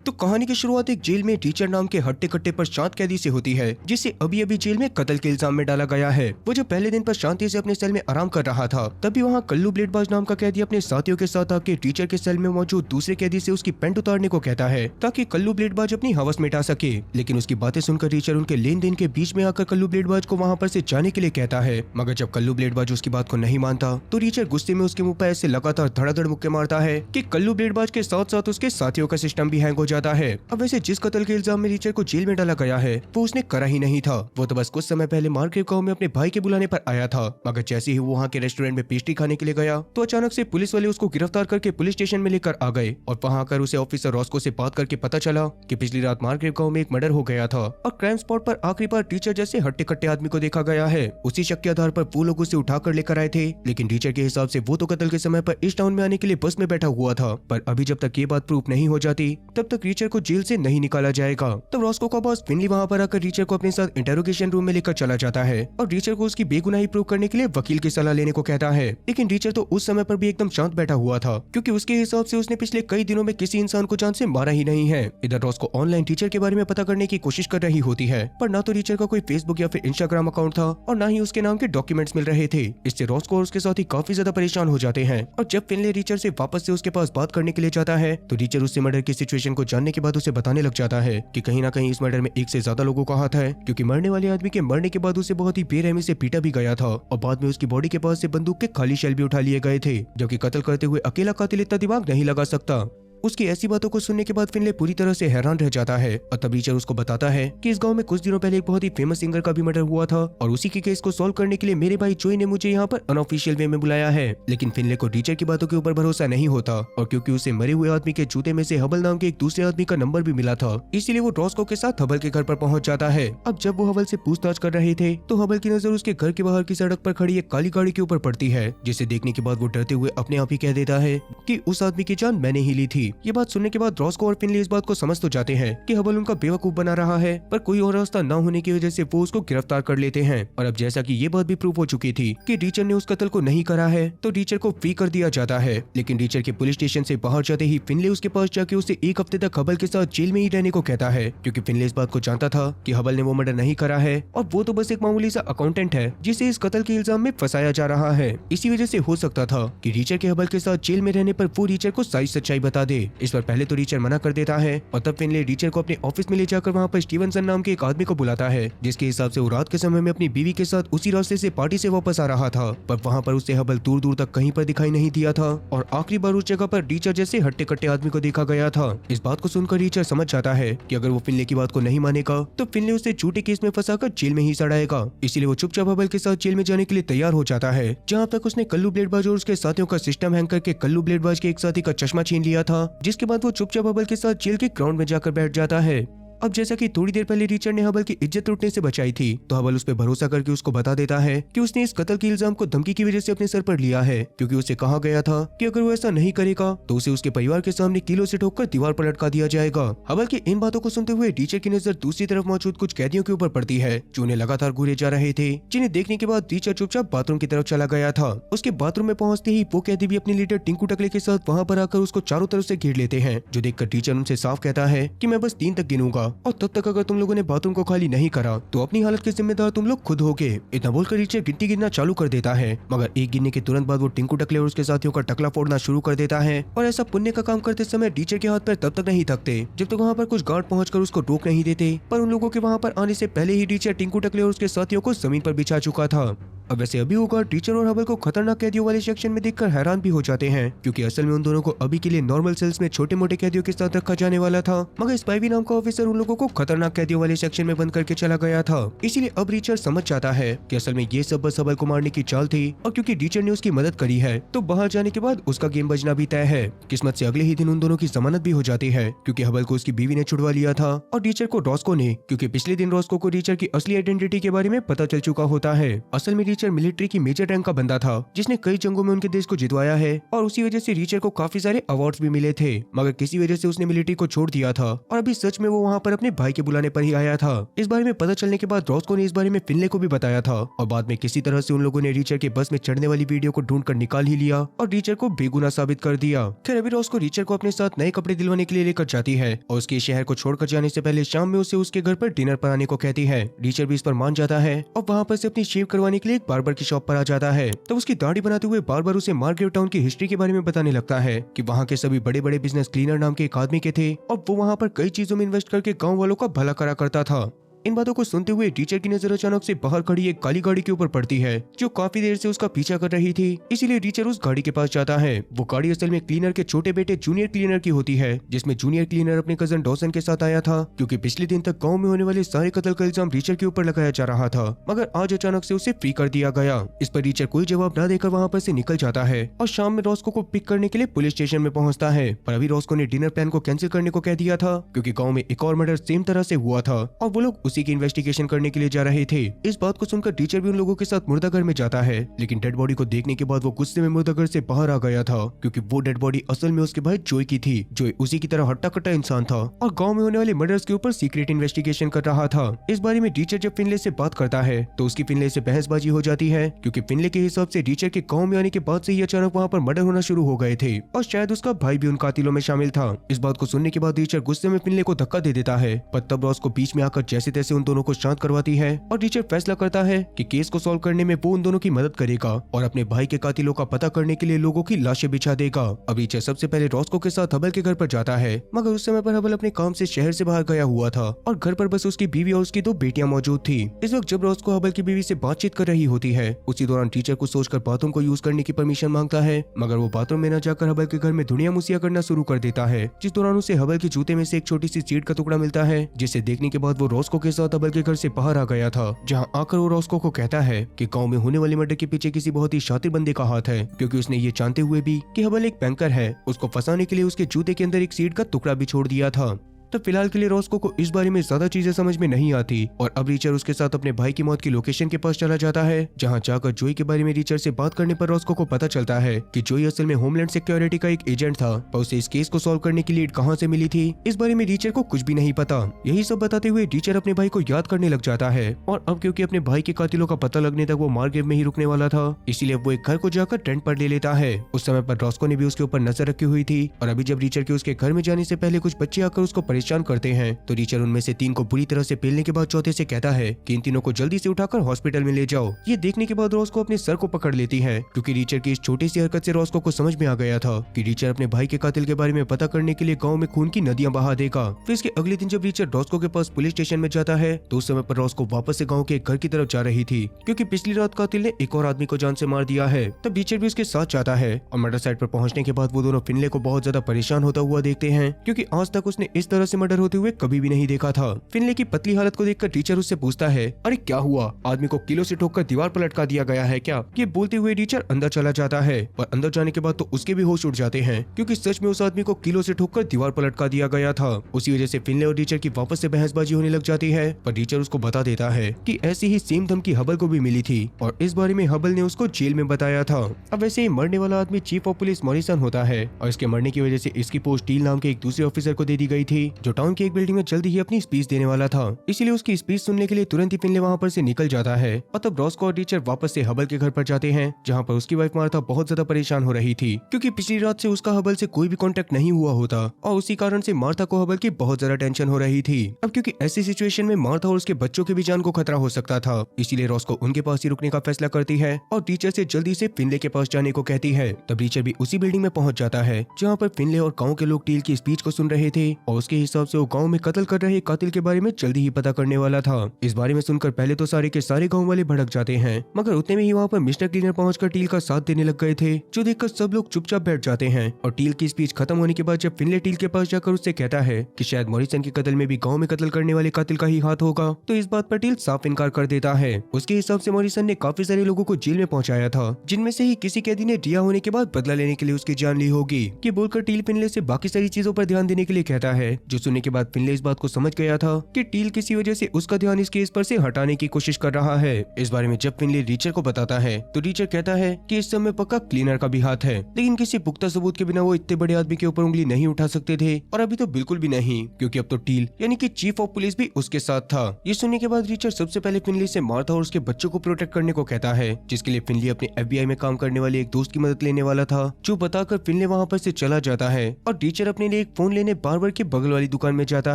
तो कहानी की शुरुआत एक जेल में टीचर नाम के हट्टे कट्टे पर शांत कैदी से होती है, जिसे अभी अभी जेल में कत्ल के इल्जाम में डाला गया है। वो जब पहले दिन पर शांति से अपने सेल में आराम कर रहा था, तभी वहाँ कल्लू ब्लेडबाज नाम का कैदी अपने साथियों के साथ आके टीचर के सेल में मौजूद दूसरे कैदी से उसकी पैंट उतारने को कहता है, ताकि कल्लू ब्लेडबाज अपनी हवस मिटा सके। लेकिन उसकी बातें सुनकर टीचर उनके लेन देन के बीच में आकर कल्लू ब्लेडबाज को वहाँ पर से जाने के लिए कहता है। मगर जब कल्लू ब्लेडबाज उसकी बात को नहीं मानता, तो टीचर गुस्से में उसके मुंह पर ऐसे लगातार धड़ाधड़ मुक्के मारता है कि कल्लू ब्लेडबाज के साथ साथ उसके साथियों का सिस्टम भी हैंग हो जाता है। अब वैसे जिस कत्ल के इल्जाम में टीचर को जेल में डाला गया है, वो उसने करा ही नहीं था। वो तो बस कुछ समय पहले मार्ग्रेव गांव में अपने भाई के बुलाने पर आया था। मगर जैसे ही वो वहाँ के रेस्टोरेंट में पेस्ट्री खाने के लिए गया, तो अचानक से पुलिस वाले उसको गिरफ्तार करके पुलिस स्टेशन में लेकर आ गए। और वहाँ आकर उसे ऑफिसर रॉस्को से बात करके पता चला कि पिछली रात मार्ग्रेव गांव में एक मर्डर हो गया था और क्राइम स्पॉट पर आखिरी बार टीचर जैसे हट्टे कट्टे आदमी को देखा गया है। उसी शक के आधार पर वो लोग उसे उठाकर लेकर आए थे। लेकिन टीचर के हिसाब से वो तो कत्ल के समय पर इस टाउन में आने के लिए बस में बैठा हुआ था। पर अभी जब तक ये बात प्रूफ नहीं हो जाती, तब तक टीचर को जेल से नहीं निकाला जाएगा। तब रॉस्को का बॉस फिनली वहाँ पर आकर टीचर को अपने साथ इंटेरोगेशन रूम में लेकर चला जाता है और टीचर को उसकी बेगुनाही प्रूव करने के लिए वकील की सलाह लेने को कहता है। लेकिन टीचर तो उस समय पर भी एकदम शांत बैठा हुआ था, क्योंकि उसके हिसाब से उसने पिछले कई दिनों में किसी इंसान को जान से मारा ही नहीं है। इधर रॉस्को ऑनलाइन टीचर के बारे में पता करने की कोशिश कर रही होती है, पर ना तो टीचर का कोई फेसबुक या फिर इंस्टाग्राम अकाउंट था और ना ही उसके नाम के डॉक्यूमेंट्स मिल रहे थे। इससे रॉस्को और उसके साथी काफी ज्यादा परेशान हो जाते हैं। और जब फिनले टीचर से वापस से उसके पास बात करने के लिए जाता है, तो टीचर उससे मर्डर की सिचुएशन को जानने के बाद उसे बताने लग जाता है कि कहीं ना कहीं इस मर्डर में एक से ज्यादा लोगों का हाथ है, क्योंकि मरने वाले आदमी के मरने के बाद उसे बहुत ही बेरहमी से पीटा भी गया था और बाद में उसकी बॉडी के पास से बंदूक के खाली शेल भी उठा लिए गए थे, जबकि कत्ल करते हुए अकेला कातिल इतना दिमाग नहीं लगा सकता। उसकी ऐसी बातों को सुनने के बाद फिनले पूरी तरह से हैरान रह जाता है और तब टीचर उसको बताता है कि इस गांव में कुछ दिनों पहले एक बहुत ही फेमस सिंगर का भी मर्डर हुआ था और उसी के केस को सॉल्व करने के लिए मेरे भाई जोई ने मुझे यहाँ पर अनऑफिशियल वे में बुलाया है। लेकिन फिनले को टीचर की बातों के ऊपर भरोसा नहीं होता और क्योंकि उसे मरे हुए आदमी के जूते में से हबल नाम के एक दूसरे आदमी का नंबर भी मिला था, इसीलिए वो रॉस्को के साथ हबल के घर पर पहुंच जाता है। अब जब वो हबल से पूछताछ कर रहे थे, तो हबल की नजर उसके घर के बाहर की सड़क पर खड़ी एक काली गाड़ी के ऊपर पड़ती है, जिसे देखने के बाद वो डरते हुए अपने आप ही कह देता है कि उस आदमी की जान मैंने ही ली थी। ये बात सुनने के बाद रॉस्को और फिनली इस बात को समझ तो जाते हैं कि हबल उनका बेवकूफ बना रहा है, पर कोई और रास्ता न होने की वजह से वो उसको गिरफ्तार कर लेते हैं। और अब जैसा कि ये बात भी प्रूफ हो चुकी थी कि टीचर ने उस कत्ल को नहीं करा है, तो टीचर को फ्री कर दिया जाता है। लेकिन टीचर के पुलिस स्टेशन से बाहर जाते ही फिनले उसके पास जाके उसे एक हफ्ते तक हबल के साथ जेल में ही रहने को कहता है, क्योंकि फिनले इस बात को जानता था कि हबल ने वो मर्डर नहीं करा है और वो तो बस एक मामूली सा अकाउंटेंट है जिसे इस कत्ल के इल्जाम में फंसाया जा रहा है। इसी वजह से हो सकता था कि टीचर के हबल के साथ जेल में रहने पर वो टीचर को सारी सच्चाई बता दे। इस पर पहले तो टीचर मना कर देता है और तब फिनले टीचर को अपने ऑफिस में ले जाकर वहाँ पर स्टीवनसन नाम के एक आदमी को बुलाता है, जिसके हिसाब से वो रात के समय में अपनी बीवी के साथ उसी रास्ते से पार्टी से वापस आ रहा था। पर वहाँ पर उसे हबल दूर दूर तक कहीं पर दिखाई नहीं दिया था और आखिरी बार उस जगह पर टीचर जैसे हट्टे कट्टे आदमी को देखा गया था। इस बात को सुनकर टीचर समझ जाता है कि अगर वो फिनले की बात को नहीं मानेगा, तो फिनले उसे झूठे केस में फंसाकर जेल में ही सड़ाएगा। इसीलिए वो चुपचाप हबल के साथ जेल में जाने के लिए तैयार हो जाता है, जहाँ तक उसने कल्लू ब्लेडबाज और उसके साथियों का सिस्टम हैंग करके कल्लू ब्लेडबाज के एक साथी का चश्मा छीन लिया था, जिसके बाद वो चुपचाप हबल के साथ जेल के ग्राउंड में जाकर बैठ जाता है। अब जैसा कि थोड़ी देर पहले टीचर ने हबल की इज्जत लूटने से बचाई थी, तो हबल उस पर भरोसा करके उसको बता देता है कि उसने इस कत्ल के इल्जाम को धमकी की वजह से अपने सर पर लिया है, क्योंकि उसे कहा गया था कि अगर वो ऐसा नहीं करेगा तो उसे उसके परिवार के सामने कीलों से ठोककर दीवार पर लटका दिया जाएगा। हबल की इन बातों को सुनते हुए टीचर की नजर दूसरी तरफ मौजूद कुछ कैदियों के ऊपर पड़ती है, जो उन्हें लगातार घूरे जा रहे थे, जिन्हें देखने के बाद टीचर चुपचाप बाथरूम की तरफ चला गया था। उसके बाथरूम में पहुंचते ही वो कैदी भी अपने लीडर टिंकू टकले के साथ वहाँ पर आकर उसको चारों तरफ से घेर लेते हैं, जो देखकर टीचर उनसे साफ कहता है कि मैं बस 3 तक गिनूंगा और तब तक अगर तुम लोगों ने बाथरूम को खाली नहीं करा तो अपनी हालत के जिम्मेदार तुम लोग खुद होगे। इतना बोलकर टीचर गिनती गिनना चालू कर देता है, मगर एक गिनने के तुरंत बाद वो टिंकू टकले और उसके साथियों का टकला फोड़ना शुरू कर देता है। और ऐसा पुण्य का काम करते समय टीचर के हाथ पैर तब तक नहीं थकते जब तक वहाँ पर कुछ गार्ड पहुंचकर उसको रोक नहीं देते। पर उन लोगों के वहाँ पर आने से पहले ही टीचर टिंकू टकले और उसके साथियों को जमीन पर बिछा चुका था। अब वैसे अभी वो गार्ड टीचर और हबल को खतरनाक कैदियों वाले सेक्शन में देखकर हैरान भी हो जाते हैं, क्योंकि असल में उन दोनों को अभी के लिए नॉर्मल सेल्स में छोटे मोटे कैदियों के साथ रखा जाने वाला था, मगर स्पाइवी नाम का ऑफिसर उन लोगों को खतरनाक कैदियों वाले सेक्शन में बंद करके चला गया था। इसीलिए अब टीचर समझ जाता है कि असल में ये सब बस हबल को मारने की चाल थी, और क्योंकि टीचर ने उसकी मदद करी है तो बाहर जाने के बाद उसका गेम बजना भी तय है। किस्मत से अगले ही दिन उन दोनों की जमानत भी हो जाती है, क्योंकि हबल को उसकी बीवी ने छुड़वा लिया था और टीचर को रॉस्को ने, क्योंकि पिछले दिन रॉस्को को टीचर की असली आइडेंटिटी के बारे में पता चल चुका होता है। असल में टीचर रीचर मिलिट्री की मेजर रैंक का बंदा था जिसने कई जंगों में उनके देश को जितवाया है और उसी वजह से रीचर को काफी सारे अवार्ड्स भी मिले थे, मगर किसी वजह से उसने मिलिट्री को छोड़ दिया था और अभी सच में वो वहाँ पर अपने भाई के बुलाने पर ही आया था। इस बारे में पता चलने के बाद रॉस्को ने इस बारे में फिनले को भी बताया था और बाद में किसी तरह से उन लोगों ने रीचर के बस में चढ़ने वाली वीडियो को ढूंढ कर निकाल ही लिया और रीचर को बेगुनाह साबित कर दिया। खैर अभी रॉस्को रीचर को अपने साथ नए कपड़े दिलवाने के लिए लेकर जाती है और उसके शहर को छोड़कर जाने से पहले शाम में उसे उसके घर पर डिनर पर आने को कहती है। रीचर भी इस पर मान जाता है और वहाँ पर से अपनी शेव करवाने के लिए एक बार्बर की शॉप पर आ जाता है। तब उसकी दाढ़ी बनाते हुए बार्बर उसे मार्गरेट टाउन की हिस्ट्री के बारे में बताने लगता है कि वहाँ के सभी बड़े बड़े बिजनेस क्लीनर नाम के एक आदमी के थे और वो वहाँ पर कई चीजों में इन्वेस्ट करके गाँव वालों का भला करा करता था। इन बातों को सुनते हुए टीचर की नजर अचानक से बाहर खड़ी एक काली गाड़ी के ऊपर पड़ती है जो काफी देर से उसका पीछा कर रही थी, इसीलिए टीचर उस गाड़ी के पास जाता है। वो गाड़ी असल में क्लीनर के छोटे बेटे जूनियर क्लीनर की होती है जिसमें जूनियर क्लीनर अपने कजन डॉसन के साथ आया था क्योंकि पिछले दिन तक गाँव में होने वाले सारे कत्ल का इल्जाम टीचर के ऊपर लगाया जा रहा था, मगर आज अचानक से उसे फ्री कर दिया गया। इस पर टीचर कोई जवाब न देकर वहाँ पर से निकल जाता है और शाम में रॉस्को को पिक करने के लिए पुलिस स्टेशन में पहुंचता है। पर अभी रॉस्को ने डिनर प्लान को कैंसिल करने को कह दिया था क्योंकि गाँव में एक और मर्डर सेम तरह से हुआ था और वो लोग उसी की इन्वेस्टिगेशन करने के लिए जा रहे थे। इस बात को सुनकर टीचर भी उन लोगों के साथ मुर्दाघर में जाता है, लेकिन डेड बॉडी को देखने के बाद वो गुस्से में मुर्दाघर से बाहर आ गया था क्योंकि वो डेड बॉडी असल में उसके भाई जोय की थी। जोय उसी की तरह हट्टा कट्टा इंसान था और गांव में होने वाले मर्डर्स के ऊपर सीक्रेट इन्वेस्टिगेशन कर रहा था। इस बारे में टीचर जब फिनले से बात करता है तो उसकी फिनले से बहसबाजी हो जाती है क्योंकि फिनले के हिसाब से टीचर के गाँव में आने के बाद से ही अचानक वहाँ पर मर्डर होना शुरू हो गए थे और शायद उसका भाई भी उन कातिलों में शामिल था। इस बात को सुनने के बाद टीचर गुस्से में फिनले को धक्का दे देता है, पर तब रॉस को बीच में आकर जैसे तैसे उन दोनों को शांत करवाती है और टीचर फैसला करता है कि केस को सॉल्व करने में वो उन दोनों की मदद करेगा और अपने भाई के कातिलों का पता करने के लिए लोगों की लाशें बिछा देगा। अब रीचर सबसे पहले रॉस्को के साथ हबल के घर पर जाता है, मगर उस समय पर हबल अपने काम से शहर से बाहर गया हुआ था और घर पर बस उसकी बीवी और उसकी 2 बेटियां मौजूद थी। इस वक्त जब रॉस्को हबल की बीवी से बातचीत कर रही होती है उसी दौरान टीचर को सोचकर बाथरूम को यूज करने की परमिशन मांगता है, मगर वो बाथरूम में न जाकर हबल के घर में दुनिया मुसिया करना शुरू कर देता है, जिस दौरान उसे हबल के जूते में से एक छोटी सी सीट का टुकड़ा मिलता है जिसे देखने के बाद वो रॉस्को के साथ हबल के घर से बाहर आ गया था, जहाँ आकर वो रॉस्को को कहता है कि गांव में होने वाले मर्डर के पीछे किसी बहुत ही शातिर बंदे का हाथ है, क्योंकि उसने ये जानते हुए भी कि हबल एक बैंकर है उसको फंसाने के लिए उसके जूते के अंदर एक सीट का टुकड़ा भी छोड़ दिया था। तो फिलहाल के लिए रॉस्को को इस बारे में ज्यादा चीजें समझ में नहीं आती और अब रीचर उसके साथ अपने भाई की मौत की लोकेशन के पास चला जाता है, जहां जाकर जोई के बारे में रीचर से बात करने पर रॉस्को को पता चलता है कि जोई असल में होमलैंड सिक्योरिटी का एक एजेंट था, पर उसे इस केस को सॉल्व करने की लीड कहां से मिली थी इस बारे में रीचर को कुछ भी नहीं पता। यही सब बताते हुए रीचर अपने भाई को याद करने लग जाता है और अब क्योंकि अपने भाई के कातिलों का पता लगने तक वो मार्गेव में ही रुकने वाला था, इसीलिए वो एक घर को जाकर टेंट पर ले लेता है। उस समय पर रॉस्को ने भी उसके ऊपर नजर रखी हुई थी और अभी जब रीचर के उसके घर में जाने से पहले कुछ बच्चे आकर उसको परेशान करते हैं तो रीचर उनमें से 3 को बुरी तरह से पेलने के बाद चौथे से कहता है कि इन तीनों को जल्दी से उठाकर हॉस्पिटल में ले जाओ। ये देखने के बाद रॉस्को अपने सर को पकड़ लेती है क्योंकि रीचर की इस छोटी सी हरकत से रॉस्को को समझ में आ गया था कि रीचर अपने भाई के कातिल के बारे में पता करने के लिए गाँव में खून की नदियां बहा देगा। फिर इसके अगले दिन जब रीचर रॉस्को के पास पुलिस स्टेशन में जाता है तो उस समय पर रॉस्को वापस से गाँव के घर की तरफ जा रही थी क्योंकि पिछली रात कातिल ने एक और आदमी को जान से मार दिया है। तब रीचर भी उसके साथ जाता है और मर्डर साइट पर पहुंचने के बाद वो दोनों फिनले को बहुत ज्यादा परेशान होता हुआ देखते हैं क्योंकि आज तक उसने इस तरह से मर्डर होते हुए कभी भी नहीं देखा था। फिनले की पतली हालत को देखकर टीचर उससे पूछता है, अरे क्या हुआ, आदमी को किलो से ठोककर दीवार पर लटका दिया गया है क्या? ये बोलते हुए टीचर अंदर चला जाता है, पर अंदर जाने के बाद तो उसके भी होश उड़ जाते हैं क्योंकि सच में उस आदमी को किलो से ठोककर दीवार पर लटका दिया गया था। उसी वजह से फिनले और टीचर की वापस से बहसबाजी होने लग जाती है, पर टीचर उसको बता देता है कि ऐसी ही सेम धमकी हबल को भी मिली थी और इस बारे में हबल ने उसको जेल में बताया था। अब वैसे ही मरने वाला आदमी चीफ ऑफ पुलिस मॉरिसन होता है और इसके मरने की वजह से इसकी पोस्ट टील नाम के एक दूसरे ऑफिसर को दे दी गई थी जो टाउन की एक बिल्डिंग में जल्दी ही अपनी स्पीच देने वाला था। इसीलिए उसकी स्पीच सुनने के लिए तुरंत ही फिनले वहाँ पर से निकल जाता है और तब रॉस्को और टीचर वापस से हबल के घर पर जाते हैं, जहाँ पर उसकी वाइफ मार्था बहुत ज्यादा परेशान हो रही थी क्योंकि पिछली रात से उसका हबल से कोई भी कांटेक्ट नहीं हुआ होता और उसी कारण से मार्था को हबल की बहुत ज्यादा टेंशन हो रही थी। अब क्योंकि ऐसी सिचुएशन में मार्था और उसके बच्चों की भी जान को खतरा हो सकता था, इसीलिए रॉस्को उनके पास ही रुकने का फैसला करती है और टीचर से जल्दी से फिनले के पास जाने को कहती है। तब टीचर भी उसी बिल्डिंग में पहुंच जाता है जहाँ पर फिनले और गाँव के लोग टील की स्पीच को सुन रहे थे और उसके हिसाब से वो गाँव में कत्ल कर रहे कातिल के बारे में जल्दी ही पता करने वाला था। इस बारे में सुनकर पहले तो सारे के सारे गांव वाले भड़क जाते हैं, मगर उतने में ही वहाँ पर मिस्टर क्लीनर पहुंचकर टील का साथ देने लग गए थे, जो देखकर सब लोग चुपचाप बैठ जाते हैं। और टील की स्पीच खत्म होने के बाद जब फिनले टील के पास जाकर उससे कहता है कि शायद मॉरिसन के कत्ल में भी गांव में कत्ल करने वाले कातिल का ही हाथ होगा, तो इस बात पर टील साफ इनकार कर देता है। उसके हिसाब से मॉरिसन ने काफी सारे लोगों को जेल में पहुंचाया था, जिनमें से ही किसी कैदी ने रिहा होने के बाद बदला लेने के लिए उसकी जान ली होगी। ये बोलकर टील फिनले से बाकी सारी चीजों पर ध्यान देने के लिए कहता है जो सुनने के बाद फिनले इस बात को समझ गया था कि टील किसी वजह से उसका ध्यान इस केस पर से हटाने की कोशिश कर रहा है। इस बारे में जब फिनले रीचर को बताता है तो रीचर कहता है कि इस समय पक्का क्लीनर का भी हाथ है, लेकिन किसी पुख्ता सबूत के बिना वो इतने बड़े आदमी के ऊपर उंगली नहीं उठा सकते थे, और अभी तो बिल्कुल भी नहीं, क्योंकि अब तो टील यानी कि चीफ ऑफ पुलिस भी उसके साथ था। ये सुनने के बाद रीचर सबसे पहले फिनले से मार्था और उसके बच्चों को प्रोटेक्ट करने को कहता है, जिसके लिए फिनले अपने FBI में काम करने वाले एक दोस्त की मदद लेने वाला था, जो बताकर फिनले वहाँ पर से चला जाता है और रीचर अपने लिए एक फोन लेने बार्बर के बगल वाली दुकान में जाता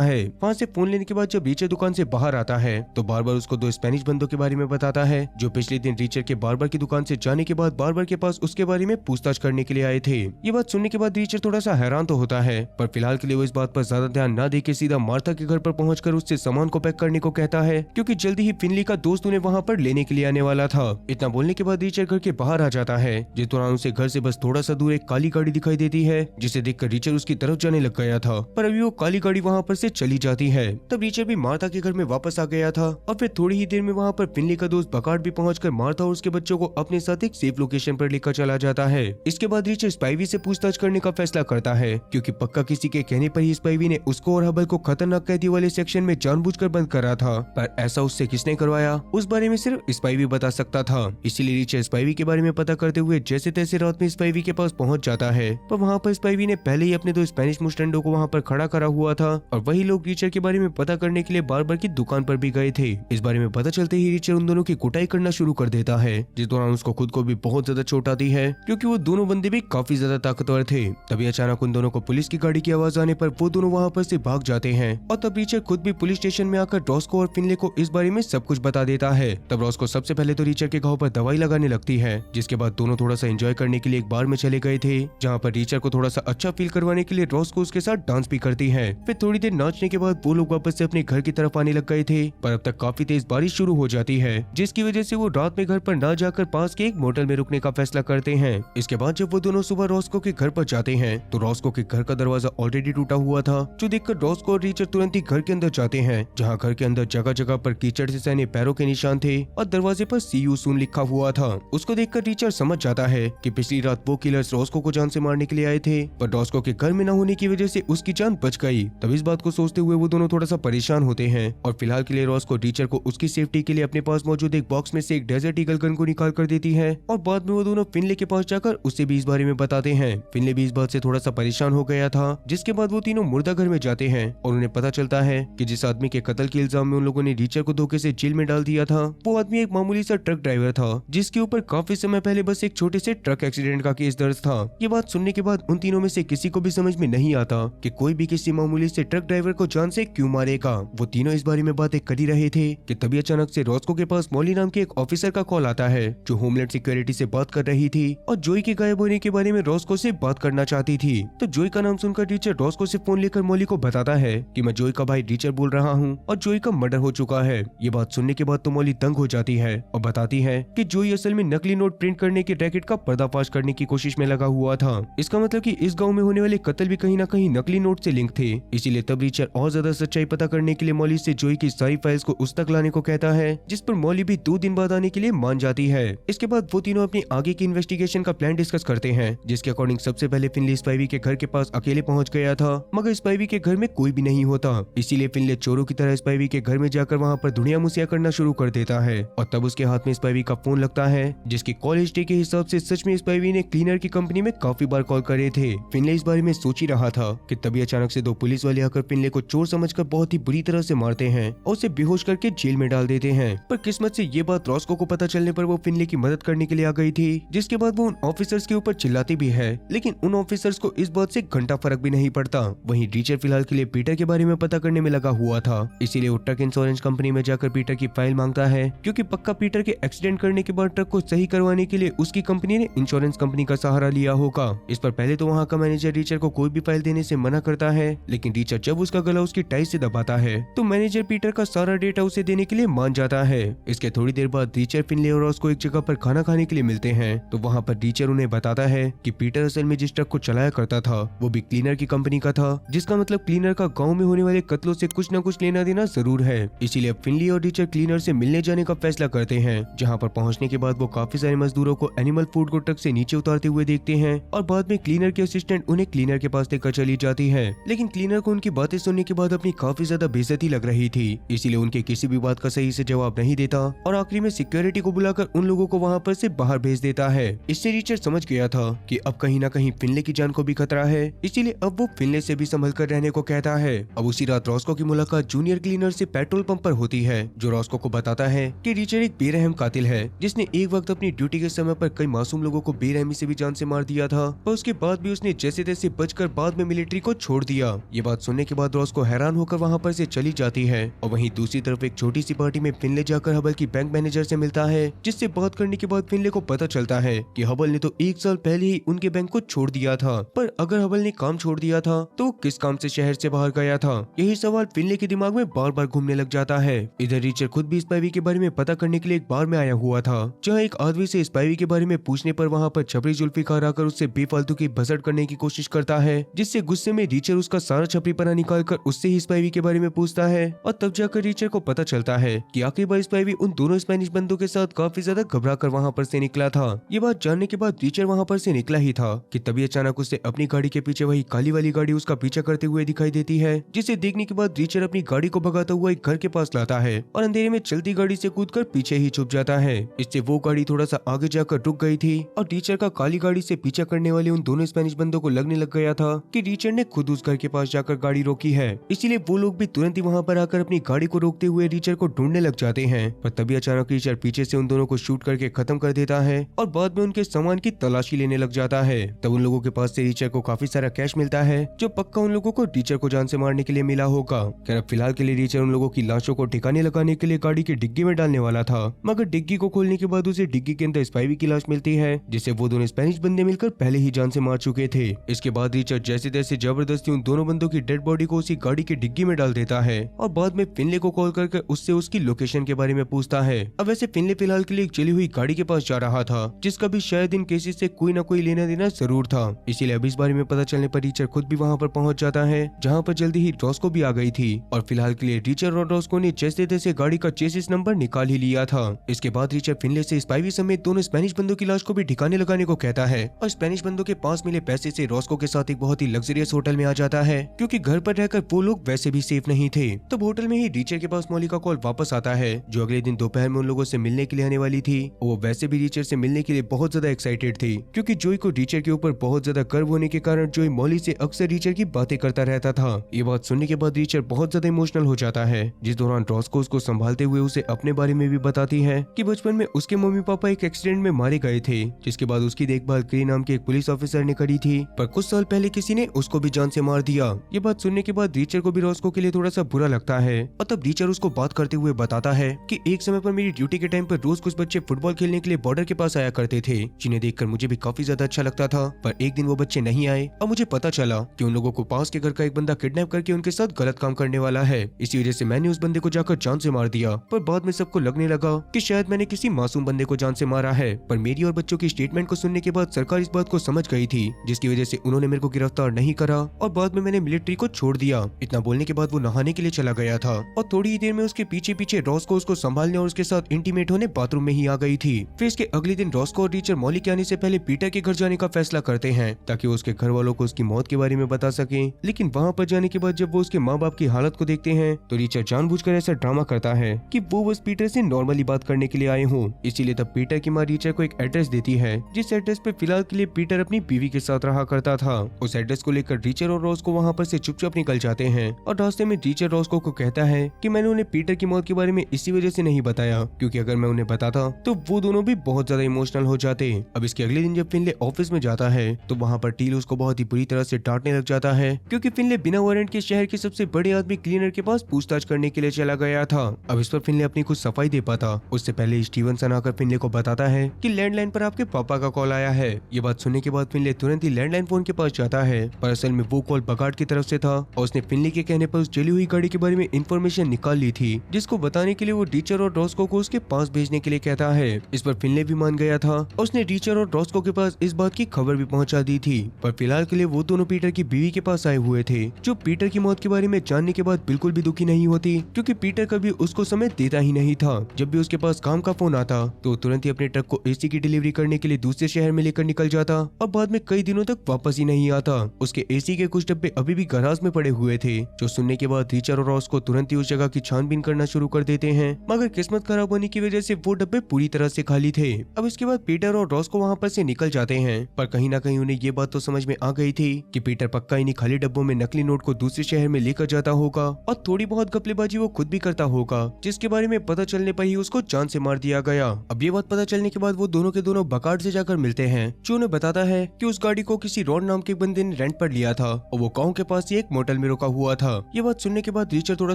है। वहाँ से फोन लेने के बाद जब रीचर दुकान से बाहर आता है तो बार्बर उसको 2 स्पेनिश बंदों के बारे में बताता है, जो पिछले दिन रीचर के बार्बर की दुकान से जाने के बाद बार्बर के पास उसके बारे में पूछताछ करने के लिए आए थे। ये बात सुनने के बाद रीचर थोड़ा सा हैरान तो होता है, पर फिलहाल के लिए वो इस बात पर ज्यादा ध्यान न देके सीधा मार्था के घर पर पहुंचकर उससे सामान को पैक करने को कहता है, क्योंकि जल्दी ही फिनली का दोस्त उन्हें वहाँ पर लेने के लिए आने वाला था। इतना बोलने के बाद रीचर घर के बाहर आ जाता है। जिस दौरान उसे घर से बस थोड़ा सा दूर एक काली गाड़ी दिखाई देती है, जिसे देखकर रीचर उसकी तरफ जाने लग गया था, पर अभी वो काली गाड़ी वहाँ पर से चली जाती है। तब रीचर भी मार्था के घर में वापस आ गया था और फिर थोड़ी ही देर में वहाँ पर फिनली का दोस्त बकार्ड भी पहुंचकर मार्था और उसके बच्चों को अपने साथ एक सेफ लोकेशन पर लेकर चला जाता है। इसके बाद रीचर स्पाइवी से पूछताछ करने का फैसला करता है, क्योंकि पक्का किसी के कहने पर ही स्पाइवी ने उसको और हबल को खतरनाक कैदी वाले सेक्शन में जानबूझकर बंद करा था, पर ऐसा उससे किसने करवाया उस बारे में सिर्फ स्पाइवी बता सकता था। इसीलिए रीचर स्पाइवी के बारे में पता करते हुए जैसे तैसे रात में स्पाइवी के पास पहुंच जाता है, पर वहाँ पर स्पाइवी ने पहले ही अपने 2 स्पेनिश मुस्टैंडों को वहाँ पर खड़ा करा हुआ था, और वही लोग रीचर के बारे में पता करने के लिए बार्बर की दुकान पर भी गए थे। इस बारे में पता चलते ही रीचर उन दोनों की कुटाई करना शुरू कर देता है, जिस दौरान उसको खुद को भी बहुत ज्यादा चोट आती है, क्योंकि वो दोनों बंदे भी काफी ज्यादा ताकतवर थे। तभी अचानक उन दोनों को पुलिस की गाड़ी की आवाज आने पर वो दोनों वहाँ पर से भाग जाते हैं, और तब रीचर खुद भी पुलिस स्टेशन में आकर रॉस्को और फिनले को इस बारे में सब कुछ बता देता है। तब रॉस्को सबसे पहले तो रीचर के घाव पर दवाई लगाने लगती है, जिसके बाद दोनों थोड़ा सा एंजॉय करने के लिए एक बार में चले गए थे, जहाँ पर रीचर को थोड़ा सा अच्छा फील करवाने के लिए रॉस्को उसके साथ डांस भी करती है। फिर थोड़ी देर नाचने के बाद वो लोग वापस से अपने घर की तरफ आने लग गए थे, पर अब तक काफी तेज बारिश शुरू हो जाती है, जिसकी वजह से वो रात में घर पर न जाकर पास के एक मोटल में रुकने का फैसला करते हैं। इसके बाद जब वो दोनों सुबह रॉस्को के घर पर जाते हैं तो रॉस्को के घर का दरवाजा ऑलरेडी टूटा हुआ था, जो देखकर रॉस्को और रीचर तुरंत ही घर के अंदर जाते हैं, जहाँ घर के अंदर जगह जगह पर कीचड़ से सने पैरों के निशान थे और दरवाजे पर सी यू सून लिखा हुआ था। उसको देखकर रीचर समझ जाता है कि पिछली रात वो किलर्स रॉस्को को जान से मारने के लिए आए थे, पर रॉस्को के घर में न होने की वजह से उसकी जान बच गई। तब इस बात को सोचते हुए वो दोनों थोड़ा सा परेशान होते हैं, और फिलहाल के लिए रॉस्को रीचर को उसकी सेफ्टी के लिए अपने पास मौजूद एक बॉक्स में से एक डेजर्ट ईगल गन को निकाल कर देती है, और बाद में वो दोनों फिनले के पास जाकर उससे भी इस बारे में बताते हैं। फिनले भी इस बात से थोड़ा सा परेशान हो गया था, जिसके बाद वो तीनों मुर्दा घर में जाते हैं और उन्हें पता चलता है कि जिस आदमी के कत्ल के इल्जाम में उन लोगों ने रीचर को धोखे से जेल में डाल दिया था, वो आदमी एक मामूली सा ट्रक ड्राइवर था, जिसके ऊपर काफी समय पहले बस एक छोटे से ट्रक एक्सीडेंट का केस दर्ज था। ये बात सुनने के बाद उन तीनों में से किसी को भी समझ में नहीं आता कि कोई भी किसी मामूली से ट्रक ड्राइवर को जान से क्यों मारेगा। वो तीनों इस बारे में बातें कर ही रहे थे कि तभी अचानक से रॉस्को के पास मॉली नाम के एक ऑफिसर का कॉल आता है, जो होमलैंड सिक्योरिटी से बात कर रही थी और जोई के गायब होने के बारे में रॉस्को से बात करना चाहती थी। तो जोई का नाम सुनकर टीचर रॉस्को से फोन लेकर मॉली को बताता है कि मैं जोई का भाई टीचर बोल रहा हूँ और जोई का मर्डर हो चुका है। ये बात सुनने के बाद तो मॉली दंग हो जाती है और बताती है कि जोई असल में नकली नोट प्रिंट करने के रैकेट का पर्दाफाश करने की कोशिश में लगा हुआ था। इसका मतलब कि इस गांव में होने वाले कत्ल भी कहीं ना कहीं नकली नोट से लिंक थे। इसीलिए तब रीचर और ज्यादा सच्चाई पता करने के लिए मॉली से जोई की सारी फाइल्स को उस तक लाने को कहता है, जिस पर मॉली भी 2 दिन बाद आने के लिए मान जाती है। इसके बाद वो तीनों अपनी आगे की इन्वेस्टिगेशन का प्लान डिस्कस करते हैं, जिसके अकॉर्डिंग सबसे पहले फिनले स्पाइवी के घर के पास अकेले पहुंच गया था, मगर स्पाइवी के घर में कोई भी नहीं होता। इसीलिए फिनले चोरों की तरह स्पाइवी के घर में जाकर वहां पर धुनिया मुसिया करना शुरू कर देता है, और तब उसके हाथ में स्पाइवी का फोन लगता है, जिसकी कॉल हिस्ट्री के हिसाब से सच में स्पाइवी ने क्लीनर की कंपनी में काफी बार कॉल करे थे। फिनले इस बारे में सोच ही रहा था कि तभी अचानक से 2 पुलिस वाले आकर फिनले को चोर समझकर बहुत ही बुरी तरह से मारते हैं और उसे बेहोश करके जेल में डाल देते हैं। पर किस्मत से ये बात रॉस्को को पता चलने पर वो फिनले की मदद करने के लिए आ गई थी, जिसके बाद वो उन ऑफिसर्स के ऊपर चिल्लाती भी है, लेकिन उन ऑफिसर्स को इस बात से घंटा फर्क भी नहीं पड़ता। वहीं रीचर फिलहाल के लिए पीटर के बारे में पता करने में लगा हुआ था, इसीलिए वो ट्रक इंश्योरेंस कंपनी में जाकर पीटर की फाइल मांगता है, क्योंकि पक्का पीटर के एक्सीडेंट करने के बाद ट्रक को सही करवाने के लिए उसकी कंपनी ने इंश्योरेंस कंपनी का सहारा लिया होगा। इस पर पहले तो वहाँ का मैनेजर रीचर को कोई भी फाइल देने से मना करता है, लेकिन रीचर जब उसका गला उसकी टाई से दबाता है तो मैनेजर पीटर का सारा डेटा उसे देने के लिए मान जाता है। इसके थोड़ी देर बाद रीचर फिनले और रॉस को एक जगह पर खाना खाने के लिए मिलते हैं, तो वहाँ पर रीचर उन्हें बताता है कि पीटर असल में जिस ट्रक को चलाया करता था वो भी क्लीनर की कंपनी का था, जिसका मतलब क्लीनर का गाँव में होने वाले कत्लों से कुछ न कुछ लेना देना जरूर है। इसीलिए फिनले और रीचर क्लीनर से मिलने जाने का फैसला करते हैं, जहाँ पर पहुँचने के बाद वो काफी सारे मजदूरों को एनिमल फूड को ट्रक से नीचे उतारते हुए देखते हैं, और बाद में क्लीनर के असिस्टेंट उन्हें क्लीनर के पास लेकर चली जाती है, लेकिन क्लीनर क्लीनर को उनकी बातें सुनने के बाद अपनी काफी ज्यादा बेइज्जती लग रही थी, इसीलिए उनके किसी भी बात का सही से जवाब नहीं देता और आखिरी में सिक्योरिटी को बुलाकर उन लोगों को वहाँ पर से बाहर भेज देता है। इससे रिचर्ड समझ गया था कि अब कहीं ना कहीं फिनले की जान को भी खतरा है, इसीलिए अब वो फिनले से भी संभल कर रहने को कहता है। अब उसी रात रॉस्को की मुलाकात जूनियर क्लीनर से पेट्रोल पंप पर होती है, जो रॉस्को को बताता है कि रिचर्ड एक बेरहम कातिल है जिसने एक वक्त अपनी ड्यूटी के समय पर कई मासूम लोगों को बेरहमी से भी जान से मार दिया था, और उसके बाद भी उसने जैसे तैसे बचकर बाद में मिलिट्री को छोड़ दिया। ये बात सुनने के बाद रॉस्को हैरान होकर वहाँ पर से चली जाती है और वहीं दूसरी तरफ एक छोटी सी पार्टी में फिनले जाकर हबल की बैंक मैनेजर से मिलता है, जिससे बात करने के बाद फिनले को पता चलता है कि हबल ने तो 1 साल पहले ही उनके बैंक को छोड़ दिया था, पर अगर हबल ने काम छोड़ दिया था तो वो किस काम से शहर से बाहर गया था, यही सवाल फिनले के दिमाग में बार बार घूमने लग जाता है। इधर रिचर्ड खुद भी स्पाइवी के बारे में पता करने के लिए एक बार में आया हुआ था, जहाँ एक आदमी से स्पाइवी के बारे में पूछने पर वहाँ पर छपरी जुल्फिकार आकर उससे बेफालतू की भसड़ करने की कोशिश करता है, जिससे गुस्से में रिचर्ड उसका सारा छपरी पना निकाल कर उससे ही स्पाइवी के बारे में पूछता है, और तब जाकर रिचर्ड को पता चलता है कि आखिरी बार स्पाइवी उन दोनों स्पेनिश बंदों के साथ काफी ज्यादा घबरा कर वहाँ पर से निकला था। ये बात जानने के बाद रिचर्ड वहाँ पर से निकला ही था कि तभी अचानक उससे अपनी गाड़ी के पीछे वही काली वाली गाड़ी उसका पीछा करते हुए दिखाई देती है, जिसे देखने के बाद रिचर्ड अपनी गाड़ी को भगाता हुआ एक घर के पास लाता है और अंधेरे में चलती गाड़ी से कूदकर पीछे ही छुप जाता है। इससे वो गाड़ी थोड़ा सा आगे जाकर रुक गई थी और रिचर्ड का काली गाड़ी से पीछा करने वाले उन दोनों स्पेनिश बंदों को लगने लग गया था कि रिचर्ड ने खुद उस घर के पास जाकर गाड़ी रोकी है, इसीलिए वो लोग भी तुरंत ही वहाँ पर आकर अपनी गाड़ी को रोकते हुए रिचर्ड को ढूंढने लग जाते हैं। पर तभी अचानक रिचर्ड पीछे से उन दोनों को शूट करके खत्म कर देता है और बाद में उनके सामान की तलाशी लेने लग जाता है। तब उन लोगों के पास से रिचर्ड को काफी सारा कैश मिलता है, जो पक्का उन लोगों को रिचर्ड को जान से मारने के लिए मिला होगा। खैर फिलहाल के लिए रिचर्ड उन लोगों की लाशों को ठिकाने लगाने के लिए गाड़ी की डिग्गी में डालने वाला था, मगर डिग्गी को खोलने के बाद उसे डिग्गी के अंदर स्पाइवी की लाश मिलती है, जिसे वो दोनों स्पेनिश बंदे मिलकर पहले ही जान से मार चुके थे। इसके बाद रिचर्ड जैसे तैसे जबरदस्ती उन दोनों बंदों की डेड बॉडी को उसी गाड़ी की डिग्गी में डाल देता है और बाद में फिनले को कॉल करके उससे उसकी लोकेशन के बारे में पूछता है। अब वैसे फिनले फिलहाल के लिए एक जली हुई गाड़ी के पास जा रहा था, जिसका भी शायद इन केसेस से कोई ना कोई लेना देना जरूर था, इसीलिए अब इस बारे में पता चलने पर रिचर्ड खुद भी वहाँ पर पहुँच जाता है, जहाँ पर जल्दी ही रॉस्को भी आ गई थी और फिलहाल के लिए रिचर्ड और रॉस्को ने जैसे तैसे गाड़ी का चेसिस नंबर निकाल ही लिया था। इसके बाद रिचर्ड फिनले से स्पाइवी समेत दोनों स्पेनिश बंदों की लाश को भी ठिकाने लगाने को कहता है और स्पेनिश बंदों के पास मिले पैसे से रॉस्को के साथ एक बहुत ही लग्जरियस होटल में आ जाता है, क्योंकि घर पर रहकर वो लोग वैसे भी सेफ नहीं थे। तब होटल में ही रिचर्ड के पास मॉली का कॉल वापस आता है, जो अगले दिन दोपहर में उन लोगों से मिलने के लिए आने वाली थी। वो वैसे भी रिचर्ड से मिलने के लिए बहुत ज्यादा एक्साइटेड थी, क्योंकि जोई को रिचर्ड के ऊपर बहुत ज्यादा गर्व होने के कारण जोई मॉली से अक्सर रिचर्ड की बातें करता रहता था। ये बात सुनने के बाद रिचर्ड बहुत ज्यादा इमोशनल हो जाता है, जिस दौरान रॉस्को उसको संभालते हुए उसे अपने बारे में भी बताती है कि बचपन में उसके मम्मी पापा एक एक्सीडेंट में मारे गए थे, जिसके बाद उसकी देखभाल क्री नाम के एक पुलिस ऑफिसर ने करी थी, पर कुछ साल पहले किसी ने उसको भी जान से मार दिया। ये बात सुनने के बाद रिचर्ड को भी रॉस्को के लिए थोड़ा सा बुरा लगता है और तब रिचर्ड उसको बात करते हुए बताता है कि एक समय पर मेरी ड्यूटी के टाइम पर रोज कुछ बच्चे फुटबॉल खेलने के लिए बॉर्डर के पास आया करते थे, जिन्हें देखकर मुझे भी काफी ज्यादा अच्छा लगता था, पर एक दिन वो बच्चे नहीं आए और मुझे पता चला कि उन लोगों को पास के घर का एक बंदा किडनैप करके उनके साथ गलत काम करने वाला है। इसी वजह से मैंने उस बंदे को जाकर जान से मार दिया, पर बाद में सबको लगने लगा कि शायद मैंने किसी मासूम बंदे को जान से मारा है। पर मेरी और बच्चों की स्टेटमेंट को सुनने के बाद सरकार इस बात को समझ गई थी, जिसकी वजह से उन्होंने मेरे को गिरफ्तार नहीं करा और बाद में मैंने मिलिट्री को छोड़ दिया। इतना बोलने के बाद वो नहाने के लिए चला गया था और थोड़ी ही देर में उसके पीछे पीछे रॉस्को उसको संभालने और उसके साथ इंटीमेट होने बाथरूम में ही आ गई थी। फिर इसके अगले दिन रॉस्को और रिचर्ड मॉली के आने से पहले पीटर के घर जाने का फैसला करते हैं, ताकि वो उसके घर वालों को उसकी मौत के बारे में बता सके। लेकिन वहाँ पर जाने के बाद जब वो उसके माँ बाप की हालत को देखते हैं तो रिचर्ड जानबूझकर ऐसा ड्रामा करता है कि वो बस पीटर से नॉर्मली बात करने के लिए आए हों। इसीलिए तब पीटर की माँ रिचर्ड को एक एड्रेस देती है, जिस एड्रेस पे फिलहाल के लिए पीटर अपनी बीवी के साथ रहा करता था। उस एड्रेस को लेकर रिचर्ड और रॉस्को वहाँ पर से चुपचाप निकल जाते हैं और रास्ते में रिचर्ड रॉस्को को कहता है कि मैंने उन्हें पीटर की मौत के बारे में इसी वजह से नहीं बताया, क्योंकि अगर मैं उन्हें बताता तो वो दोनों भी बहुत ज्यादा इमोशनल हो जाते। अब इसके अगले दिन जब फिनले ऑफिस में जाता है तो वहाँ पर टील उसको बहुत ही बुरी तरह से डांटने लग जाता है, क्योंकि फिनले बिना वारंट के शहर के सबसे बड़े आदमी क्लीनर के पास पूछताछ करने के लिए चला गया था। अब इस पर फिनले अपनी कुछ सफाई दे पाता उससे पहले स्टीवनसन आकर फिनले को बताता है कि लैंडलाइन पर आपके पापा का कॉल आया है। ये बात सुनने के बाद फिनले तुरंत ही लैंडलाइन फोन के पास जाता है, पर असल में वो कॉल बगाड़ की तरफ से था और उसने फिनले के कहने पर उस जली हुई गाड़ी के बारे में इंफॉर्मेशन निकाल ली थी, जिसको बताने के लिए वो रिचर्ड और रॉस्को को उसके पास भेजने के लिए कहता है। इस पर फिनले भी मान गया था और उसने रिचर्ड और रॉस्को के पास इस बात की खबर भी पहुंचा दी थी। पर फिलहाल के लिए वो दोनों पीटर की बीवी के पास आए हुए थे, जो पीटर की मौत के बारे में जानने के बाद बिल्कुल भी दुखी नहीं होती, क्योंकि पीटर कभी उसको समय देता ही नहीं था। जब भी उसके पास काम का फोन आता तो तुरंत ही अपने ट्रक को एसी की डिलीवरी करने के लिए दूसरे शहर में लेकर निकल जाता और बाद में कई दिनों तक वापस ही नहीं आता। उसके एसी के कुछ डब्बे अभी भी गैराज में पड़े हुए थे, जो सुनने के बाद रिचर्ड और रॉस को तुरंत ही उस जगह की छानबीन करना शुरू कर देते हैं। मगर किस्मत खराब होने की वजह से वो डब्बे पूरी तरह से खाली थे। अब इसके बाद पीटर और रॉस को वहाँ पर से निकल जाते हैं, पर कहीं ना कहीं उन्हें ये बात तो समझ में आ गई थी कि पीटर पक्का इन्हीं खाली डब्बों में नकली नोट को दूसरे शहर में लेकर जाता होगा और थोड़ी बहुत घपलेबाजी वो खुद भी करता होगा, जिसके बारे में पता चलने पर ही उसको जान से मार दिया गया। अब ये बात पता चलने के बाद वो दोनों के दोनों बकार्ड से जाकर मिलते हैं, जो उन्हें बताता है कि उस गाड़ी को किसी रॉन नाम के बंदे ने रेंट पर लिया था और वो गांव के पास ही एक मोटल में रुका हुआ था। ये बात सुनने के बाद रिचर्ड थोड़ा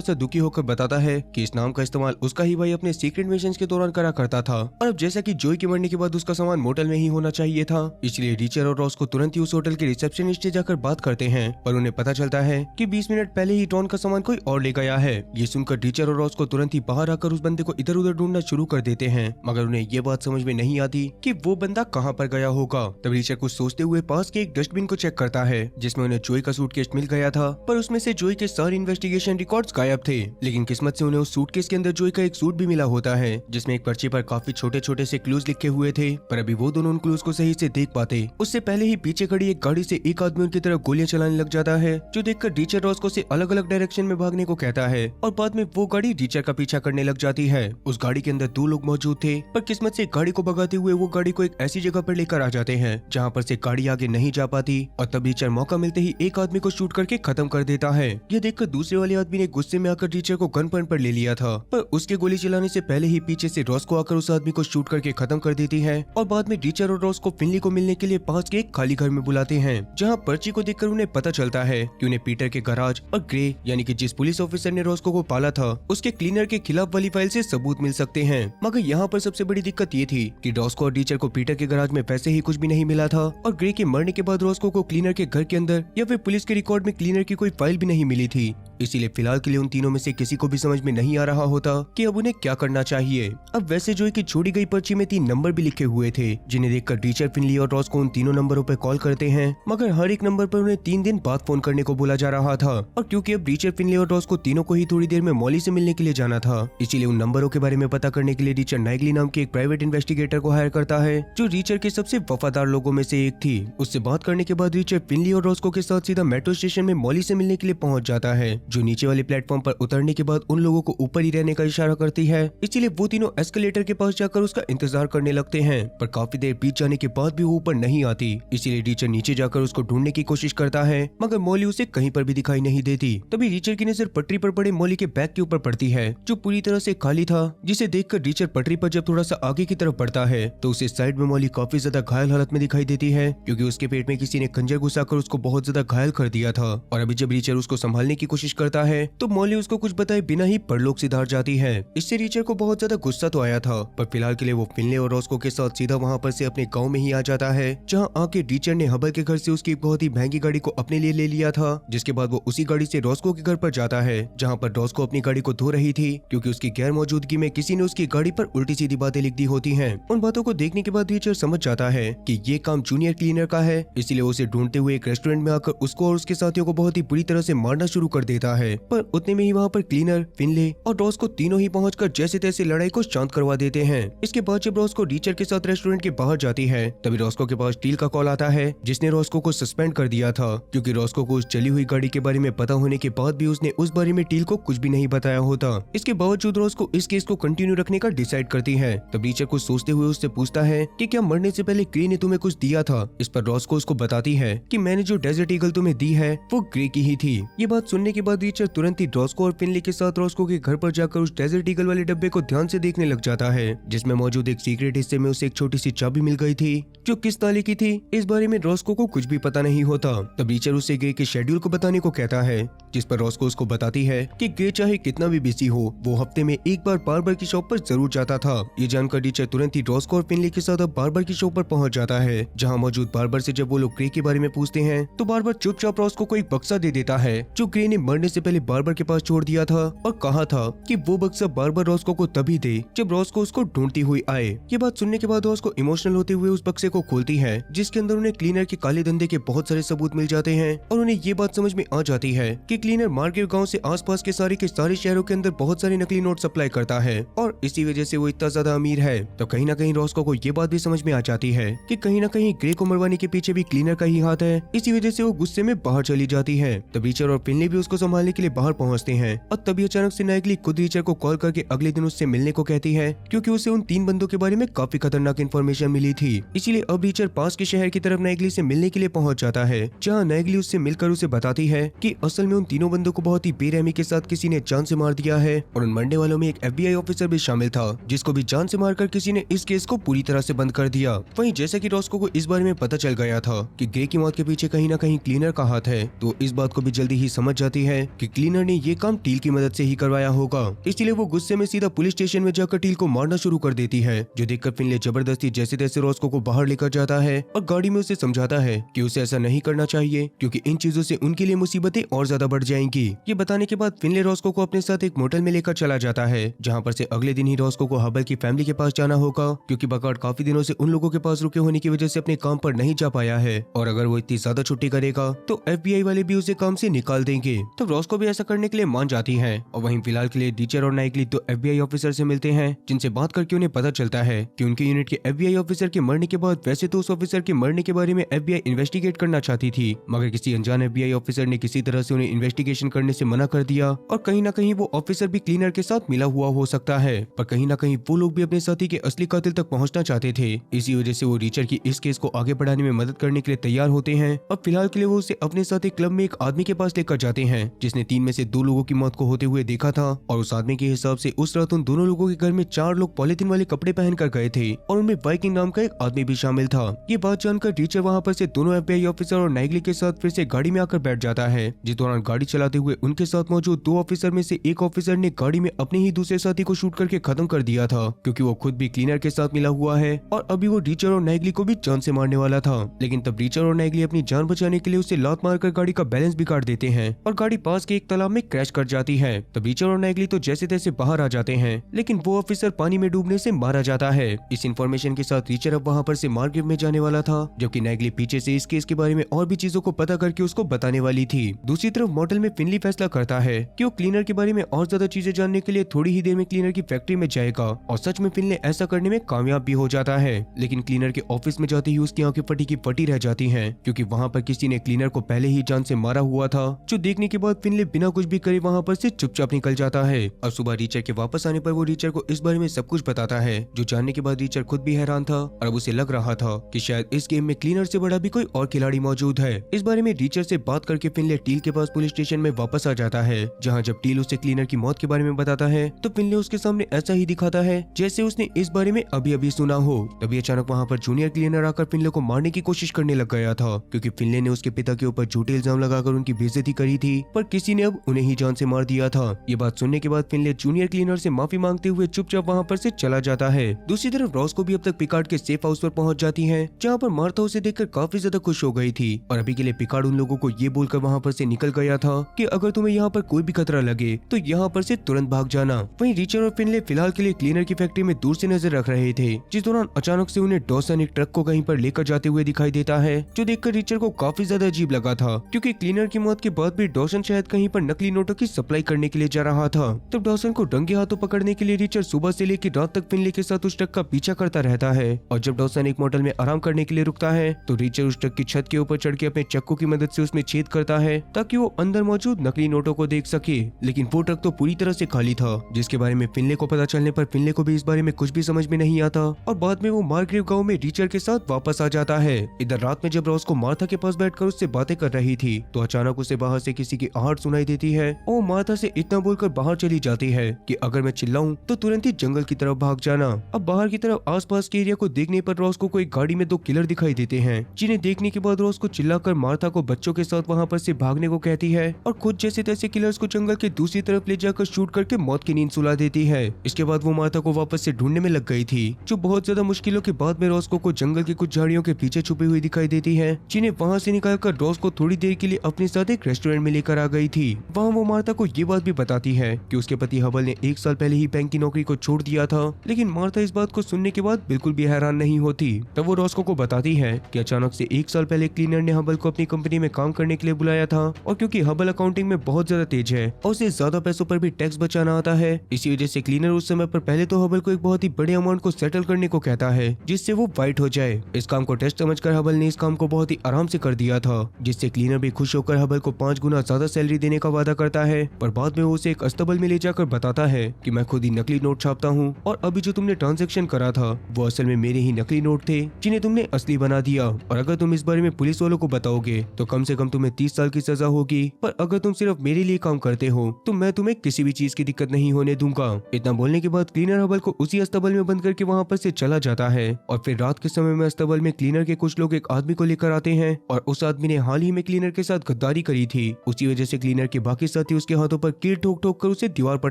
सा दुखी होकर बताता है कि इस नाम का इस्तेमाल उसका ही भाई अपने सीक्रेट मिशन के दौरान करा करता था और अब जैसा कि जोई के मरने के बाद उसका सामान मोटल में ही होना चाहिए था, इसलिए रिचर्ड और रॉस को तुरंत ही उस होटल के रिसेप्शनिस्ट से जाकर बात करते हैं, पर उन्हें पता चलता है कि 20 मिनट पहले ही डॉन का सामान कोई और ले गया है। ये सुनकर रिचर्ड और रॉस को तुरंत ही बाहर आकर उस बंदे को इधर उधर ढूंढना शुरू कर देते हैं, मगर उन्हें ये बात समझ में नहीं आती कि वो बंदा कहाँ पर गया होगा। तब रिचर्ड कुछ सोचते हुए पास के एक डस्टबिन को चेक करता है, जिसमें उन्हें जोई का सूटकेस मिल गया था, पर उसमें से जोई के सारे इन्वेस्टिगेशन रिकॉर्ड्स गायब थे। लेकिन किस्मत से उन्हें उस सूटकेस के अंदर जोई का एक सूट भी मिला होता है, जिसमें एक पर्ची पर काफी छोटे छोटे से क्लूज लिखे हुए थे, पर अभी वो दोनों उन क्लूज को सही से देख पाते उससे पहले ही पीछे खड़ी एक गाड़ी से एक आदमी उनकी तरफ गोलियां चलाने लग जाता है, जो देखकर रिचर्ड रॉस को से अलग अलग डायरेक्शन में भागने को कहता है और बाद में वो गाड़ी रिचर्ड का पीछा करने लग जाती है। उस गाड़ी के अंदर 2 लोग मौजूद थे, पर किस्मत से गाड़ी को भगाते हुए वो गाड़ी को एक ऐसी जगह पर लेकर आ जाते हैं जहाँ पर से गाड़ी आगे नहीं जा पाती और तब रिचर्ड मौका मिलते ही एक आदमी को शूट करके खत्म कर देता है। यह देखकर दूसरे वाले आदमी ने गुस्से में आकर रिचर्ड को गन पॉइंट पर ले लिया था, पर उसके गोली चलाने से पहले ही पीछे से रॉस को आकर उस आदमी को शूट करके खत्म कर देती है और बाद में रिचर्ड और रॉस को फिनली को मिलने के लिए पास के एक खाली घर में बुलाते हैं, जहाँ पर्ची को देखकर उन्हें पता चलता है कि उन्हें पीटर के गैराज और ग्रे यानी कि जिस पुलिस ऑफिसर ने रॉस्को को पाला था उसके क्लीनर के खिलाफ वाली फाइल से सबूत मिल सकते हैं। मगर यहाँ पर सबसे बड़ी दिक्कत ये थी कि रॉस्को और रिचर्ड को पीटर के गैराज में वैसे ही कुछ भी नहीं मिला था और ग्रे के मरने के बाद रॉस्को को क्लीनर के घर के अंदर या फिर पुलिस के रिकॉर्ड में क्लीनर की कोई फाइल भी नहीं मिली थी। इसीलिए फिलहाल के लिए उन तीनों में से किसी को भी समझ में नहीं आ रहा होता कि अब उन्हें क्या करना चाहिए। अब वैसे जोई की छोड़ी गई पर्ची में 3 नंबर भी लिखे हुए थे, जिन्हें देखकर रिचर्ड, फिनली और रॉस को उन तीनों नंबरों पर कॉल करते हैं, मगर हर एक नंबर पर उन्हें 3 दिन बाद फोन करने को बोला जा रहा था और क्योंकि अब रिचर्ड, फिनली और रॉस को तीनों को ही थोड़ी देर में मॉली से मिलने के लिए जाना था, इसीलिए उन नंबरों के बारे में पता करने के लिए रिचर्ड नाइगली नाम के एक प्राइवेट इन्वेस्टिगेटर को हायर करता है, जो रिचर्ड के सबसे वफादार लोगों में से एक थी। उससे बात करने के बाद रिचर्ड, फिनली और रॉस्को के साथ सीधा मेट्रो स्टेशन में मॉली से मिलने के लिए पहुंच जाता है, जो नीचे वाले प्लेटफॉर्म पर उतरने के बाद उन लोगों को ऊपर ही रहने का इशारा करती है। इसीलिए वो तीनों एस्केलेटर के पास जाकर उसका इंतजार करने लगते हैं, पर काफी देर बीत जाने के बाद भी वो ऊपर नहीं आती। इसीलिए रिचर्ड नीचे जाकर उसको ढूंढने की कोशिश करता है, मगर मॉली उसे कहीं पर भी दिखाई नहीं देती। तभी रिचर्ड की नजर पटरी पर पड़े मॉली के बैग के ऊपर पड़ती है, जो पूरी तरह से खाली था, जिसे देखकर रिचर्ड पटरी पर जब थोड़ा सा आगे की तरफ बढ़ता है तो उसे साइड में मॉली काफी ज्यादा घायल हालत में दिखाई देती है, क्योंकि उसके पेट में किसी ने खंजर घुसाकर उसको बहुत ज्यादा घायल कर दिया था। और अभी जब रिचर्ड उसको संभालने की कोशिश करता है तो मॉली उसको कुछ बताए बिना ही परलोक सिधार जाती है। इससे रिचर्ड को बहुत ज्यादा गुस्सा तो आया था, पर फिलहाल के लिए वो फिनले और रॉस्को के साथ सीधा वहाँ पर से अपने गाँव में ही आ जाता है, जहाँ आके रिचर्ड ने हबल के घर से उसकी बहुत ही महंगी गाड़ी को अपने लिए ले लिया था, जिसके बाद वो उसी गाड़ी से रॉस्को के घर पर जाता है, जहाँ पर रॉस्को अपनी गाड़ी को धो रही थी, क्योंकि उसकी गैर मौजूदगी में किसी ने उसकी गाड़ी पर उल्टी सीधी बातें लिख दी होती हैं। उन बातों को देखने के बाद रिचर्ड समझ जाता है कि ये काम जूनियर क्लीनर का है, इसलिए उसे ढूंढते हुए एक रेस्टोरेंट में आकर उसको और उसके साथियों को बहुत ही बुरी तरह से मारना शुरू कर देता है। पर उतने में ही वहाँ पर क्लीनर, फिनले और रॉस को तीनों ही पहुंचकर जैसे तैसे लड़ाई को शांत करवा देते हैं। इसके बाद जब रॉस्को रिचर्ड के साथ रेस्टोरेंट के बाहर जाती है, तभी रॉस्को के पास टील का कॉल आता है, जिसने रॉस्को को सस्पेंड कर दिया था, क्योंकि रॉस्को को उस जली हुई गाड़ी के बारे में पता होने के बाद भी उसने उस बारे में टील को कुछ भी नहीं बताया होता। इसके बावजूद रॉस्को इस केस को कंटिन्यू रखने का डिसाइड करती है। तब रिचर्ड कुछ सोचते हुए उससे पूछता है कि क्या मरने से पहले ग्रे ने तुम्हें कुछ दिया था। इस पर रॉस्को उसको बताती है कि मैंने जो डेजर्ट ईगल तुम्हें दी है वो ग्रे की ही थी। ये बात सुनने के बाद रिचर्ड तुरंत ही रॉस्को और फिनले के साथ रॉस्को के घर पर जाकर उस डेजर्ट ईगल वाले डब्बे को ध्यान से देखने लग जाता है, जिसमें मौजूद एक सीक्रेट हिस्से में उसे एक छोटी सी चाबी मिल गई थी, जो किस ताले की थी इस बारे में रॉस्को को कुछ भी पता नहीं होता। तब रिचर्ड उसे ग्रे के शेड्यूल को बताने को कहता है, जिस पर रॉस्को उसको बताती है कि ग्रे चाहे कितना भी बिजी हो, वो हफ्ते में एक बार बार्बर की शॉप पर जरूर जाता था। ये जानकर रिचर्ड तुरंत ही रॉस्को और फिनले के साथ अब बार्बर की शॉप पर पहुंच जाता है, जहां मौजूद बार्बर से जब वो लोग ग्रे के बारे में पूछते हैं तो बार्बर चुपचाप रॉस्को को एक बक्सा दे देता है, जो ग्रे ने मरने मरने से पहले बार्बर के पास छोड़ दिया था और कहा था कि वो बक्सा बार्बर रॉस्को को तभी दे जब रॉस्को उसको ढूंढती हुई आए। ये बात सुनने के बाद रॉस्को इमोशनल होते हुए उस बक्से को खोलती है, जिसके अंदर उन्हें क्लीनर के काले धंधे के बहुत सारे सबूत मिल जाते हैं और उन्हें ये बात समझ में आ जाती है कि क्लीनर मार्ग्रेव गांव से आसपास के सारे शहरों के अंदर बहुत सारे नकली नोट सप्लाई करता है और इसी वजह से वो इतना ज्यादा अमीर है। तो कहीं ना कहीं रॉस्को को ये बात भी समझ में आ जाती है कि कहीं ना कहीं ग्रे को मरवाने के पीछे भी क्लीनर का ही हाथ है। इसी वजह से वो गुस्से में बाहर चली जाती है। तब रिचर और फिनली भी उसको संभालने के लिए बाहर पहुंचते हैं और तभी अचानक से नाइगली खुद रिचर को कॉल करके अगले दिन उससे मिलने को कहती है, क्योंकि उसे उन 3 बंदों के बारे में काफी खतरनाक इन्फॉर्मेशन मिली थी। इसीलिए अब रिचर पास के शहर की तरफ नाइगली से मिलने के लिए पहुंच जाता है, जहाँ नाइगली उससे मिलकर उसे बताती है कि असल में उन तीनों बंदों को बहुत ही बेरहमी के साथ किसी ने जान से मार दिया है और उन मरने वालों में एक FBI ऑफिसर भी शामिल था, जिसको भी जान से मारकर किसी ने इस केस को पूरी तरह से बंद कर दिया। वहीं जैसा कि रॉस्को को इस बारे में पता चल गया था कि ग्रे की मौत के पीछे कहीं ना कहीं क्लीनर का हाथ है, तो इस बात को भी जल्दी ही समझ जाती है कि क्लीनर ने ये काम टील की मदद से ही करवाया होगा। इसलिए वो गुस्से में सीधा पुलिस स्टेशन में जाकर टील को मारना शुरू कर देती है, जो देखकर फिनले जबरदस्ती जैसे तैसे रॉस्को को बाहर लेकर जाता है और गाड़ी में उसे समझाता है कि उसे ऐसा नहीं करना चाहिए, क्योंकि इन चीजों से उनके लिए मुसीबतें और ज्यादा बढ़ जाएंगी। ये बताने के बाद फिनले रॉस्को को अपने साथ एक मोटेल में लेकर चला जाता है, जहाँ पर से अगले दिन ही रॉस्को को हबल की फैमिली के पास जाना होगा, क्योंकि बकार्ड काफी दिनों से उन लोगों के पास रुके होने की वजह से अपने काम पर नहीं जा पाया है और अगर वो इतनी ज्यादा छुट्टी करेगा तो FBI वाले भी उसे काम से निकाल देंगे। तब रॉस्को भी ऐसा करने के लिए मान जाती है और वहीं फिलहाल के लिए टीचर और नाइगली तो FBI ऑफिसर से मिलते हैं, जिनसे बात करके उन्हें पता चलता है कि उनके यूनिट के FBI ऑफिसर के मरने के बाद वैसे तो उस ऑफिसर के मरने के बारे में FBI इन्वेस्टिगेट करना चाहती थी, मगर किसी अनजान FBI ऑफिसर ने किसी तरह से उन्हें इन्वेस्टिगेशन करने से मना कर दिया और कहीं ना कहीं वो ऑफिसर भी क्लीनर के साथ मिला हुआ हो सकता है, पर कहीं ना कहीं वो लोग भी अपने साथी के असली कातिल तक पहुंचना चाहते थे। इसी वजह से वो रिचर की इस केस को आगे बढ़ाने में मदद करने के लिए तैयार होते हैं और फिलहाल के लिए वो उसे अपने साथ एक क्लब में एक आदमी के पास लेकर जाते हैं, जिसने 3 में से 2 लोगों की मौत को होते हुए देखा था और उस आदमी के हिसाब से उस रात उन दोनों लोगों के घर में 4 लोग पॉलिथीन वाले कपड़े पहन कर गए थे और उनमें वाइकिंग नाम का एक आदमी भी शामिल था। ये बात जानकर रिचर वहाँ पर से दोनों FBI ऑफिसर और नाइगली के साथ फिर से गाड़ी में आकर बैठ जाता है, जिस दौरान गाड़ी चलाते हुए उनके साथ मौजूद 2 ऑफिसर में से एक ऑफिसर ने गाड़ी में अपने ही दूसरे साथी को शूट करके खत्म कर दिया था, क्योंकि वो खुद भी क्लीनर के साथ मिला हुआ है और अभी वो रिचर और नाइगली को भी जान से मारने वाला था। लेकिन तब रिचर और नाइगली अपनी जान बचाने के लिए उसे लात मारकर गाड़ी का बैलेंस बिगाड़ देते हैं और गाड़ी पास के एक तालाब में क्रैश कर जाती है। तब रिचर और नाइगली तो जैसे तैसे बाहर आ जाते हैं, लेकिन वो ऑफिसर पानी में डूबने से मारा जाता है। इस इन्फॉर्मेशन के साथ रिचर अब वहाँ पर से मार्ग्रेव में जाने वाला था, जबकि नाइगली पीछे से इस केस के बारे में और भी चीजों को पता करके उसको बताने वाली थी। दूसरी तरफ मॉडल में फिनली फैसला करता है कि वो क्लीनर के बारे में और ज्यादा चीजें जानने के लिए थोड़ी ही देर में क्लीनर की फैक्ट्री में जाएगा और सच में फिनले ऐसा करने में कामयाब भी हो जाता है। लेकिन क्लीनर के ऑफिस में जाते ही उसकी आंखें फटी की फटी रह जाती हैं, क्योंकि वहाँ पर किसी ने क्लीनर को पहले ही जान से मारा हुआ था, जो देखने के बाद फिनले बिना कुछ भी करे वहाँ पर से चुपचाप निकल जाता है। और सुबह रिचर के वापस आने पर वो रिचर को इस बारे में सब कुछ बताता है, जो जानने के बाद रिचर खुद भी हैरान था और अब उसे लग रहा था कि शायद इस गेम में क्लीनर से बड़ा भी कोई और खिलाड़ी मौजूद है। इस बारे में रिचर से बात करके फिनले टील के पास पुलिस स्टेशन में वापस आ जाता है, जहाँ जब टील उसे क्लीनर की मौत के बारे में बताता है तो फिनले उसके सामने ऐसा ही दिखाता है जैसे उसने इस बारे में अभी अभी सुना हो। तभी अचानक वहाँ पर जूनियर क्लीनर आकर फिनले को मारने की कोशिश करने लग गया था, क्योंकि फिनले ने उसके पिता के ऊपर झूठे इल्जाम लगाकर उनकी बेइज्जती करी थी, पर किसी ने अब उन्हें ही जान से मार दिया था। ये बात सुनने के बाद फिनले जूनियर क्लीनर से माफी मांगते हुए चुपचाप वहाँ पर से चला जाता है। दूसरी तरफ रॉस को भी अब तक पिकार्ड के सेफ हाउस पर पहुंच जाती है, जहाँ पर मार्था उसे देखकर काफी ज्यादा खुश हो गई थी और अभी के लिए पिकार्ड उन लोगों को ये बोलकर वहाँ पर से निकल गया था कि अगर तुम्हें यहाँ पर कोई भी खतरा लगे तो यहाँ पर से तुरंत भाग जाना। वहीं रिचर और फिनले फिलहाल के लिए क्लीनर की फैक्ट्री में दूर से नजर रख रहे थे, जिस दौरान अचानक से उन्हें डॉसन एक ट्रक को कहीं पर लेकर जाते हुए दिखाई देता है, जो देखकर रिचर को काफी ज्यादा अजीब लगा था, क्योंकि क्लीनर की मौत के बाद भी डॉसन शायद कहीं पर नकली नोटों की सप्लाई करने के लिए जा रहा था। तब डॉसन को रंगे हाथों पकड़ने के लिए रिचर सुबह से लेकर रात तक फिनले के साथ उस ट्रक का पीछा करता रहता है और जब डॉसन एक मोटल में आराम करने के लिए रुकता है तो रिचर उस ट्रक की छत के ऊपर चढ़ के अपने चक्कू की मदद से उसमें छेद करता है ताकि वो अंदर मौजूद नकली नोटों को देख सके। लेकिन वो ट्रक तो पूरी तरह से खाली था, जिसके बारे में फिनले को पता चलने पर फिनले को भी इस बारे में कुछ भी समझ में नहीं आता और बाद में वो मार्ग्रेव गांव में रिचर के साथ वापस आ जाता है। इधर रात में जब रॉस को मार्था के पास बैठकर उससे बातें कर रही थी तो अचानक उसे बाहर से किसी की आहट सुनाई देती है और मार्था से इतना बोलकर बाहर चली जाती है कि अगर मैं चिल्लाऊं तो तुरंत ही जंगल की तरफ भाग जाना। अब बाहर की तरफ आसपास के एरिया को देखने पर रॉस को कोई गाड़ी में 2 किलर दिखाई देते हैं, जिन्हें देखने के बाद रॉस को चिल्लाकर मार्था को बच्चों के साथ वहाँ पर से भागने को कहती है और खुद जैसे तैसे किलर्स को जंगल के दूसरी तरफ ले जाकर शूट करके मौत की नींद सुला देती है। इसके बाद वो मार्था को वापस से ढूंढने में लग गई थी, जो बहुत ज्यादा मुश्किलों के बाद में रॉस को जंगल की कुछ झाड़ियों के पीछे छुपी हुई दिखाई देती है, जिन्हें वहाँ से निकालकर रॉस को थोड़ी देर के लिए अपने साथ एक रेस्टोरेंट में लेकर आ गई थी। वहाँ वो मार्था को ये बात भी बताती है कि उसके पति हबल ने 1 साल पहले ही बैंक की नौकरी को छोड़ दिया था, लेकिन मार्था इस बात को सुनने के बाद बिल्कुल भी हैरान नहीं होती। तब वो रॉस्को को बताती है कि अचानक से 1 साल पहले क्लीनर ने हबल को अपनी कंपनी में काम करने के लिए बुलाया था, और क्योंकि हबल अकाउंटिंग में बहुत ज्यादा तेज है और उसे ज्यादा पैसों पर भी टैक्स बचाना आता है, इसी वजह से क्लीनर उस समय पर पहले तो हबल को एक बहुत ही बड़े अमाउंट को सेटल करने को कहता है, जिससे वो वाइट हो जाए। इस काम को टेस्ट समझकर हबल ने इस काम को बहुत ही आराम से कर दिया था, जिससे क्लीनर भी खुश होकर हबल को 5 गुना ज्यादा सैलरी देने का वादा करता है। पर बाद में वो उसे एक अस्तबल में ले जाकर बताता है कि मैं खुद ही नकली नोट छापता हूँ, और अभी जो तुमने ट्रांजैक्शन करा था वो असल में मेरे ही नकली नोट थे, जिन्हें तुमने असली बना दिया, और अगर तुम इस बारे में पुलिस वालों को बताओगे तो कम से कम तुम्हें 30 साल की सजा होगी, पर अगर तुम सिर्फ मेरे लिए काम करते हो तो मैं तुम्हें किसी भी चीज की दिक्कत नहीं होने दूंगा। इतना बोलने के बाद क्लीनर हबल को उसी अस्तबल में बंद करके वहाँ पर से चला जाता है, और फिर रात के समय में अस्तबल में क्लीनर के कुछ लोग एक आदमी को लेकर आते हैं, और उस आदमी ने हाल ही में क्लीनर के साथ गद्दारी करी थी। उसी वजह से क्लीनर के बाकी साथी उसके हाथों पर कील ठोक ठोक कर उसे दीवार पर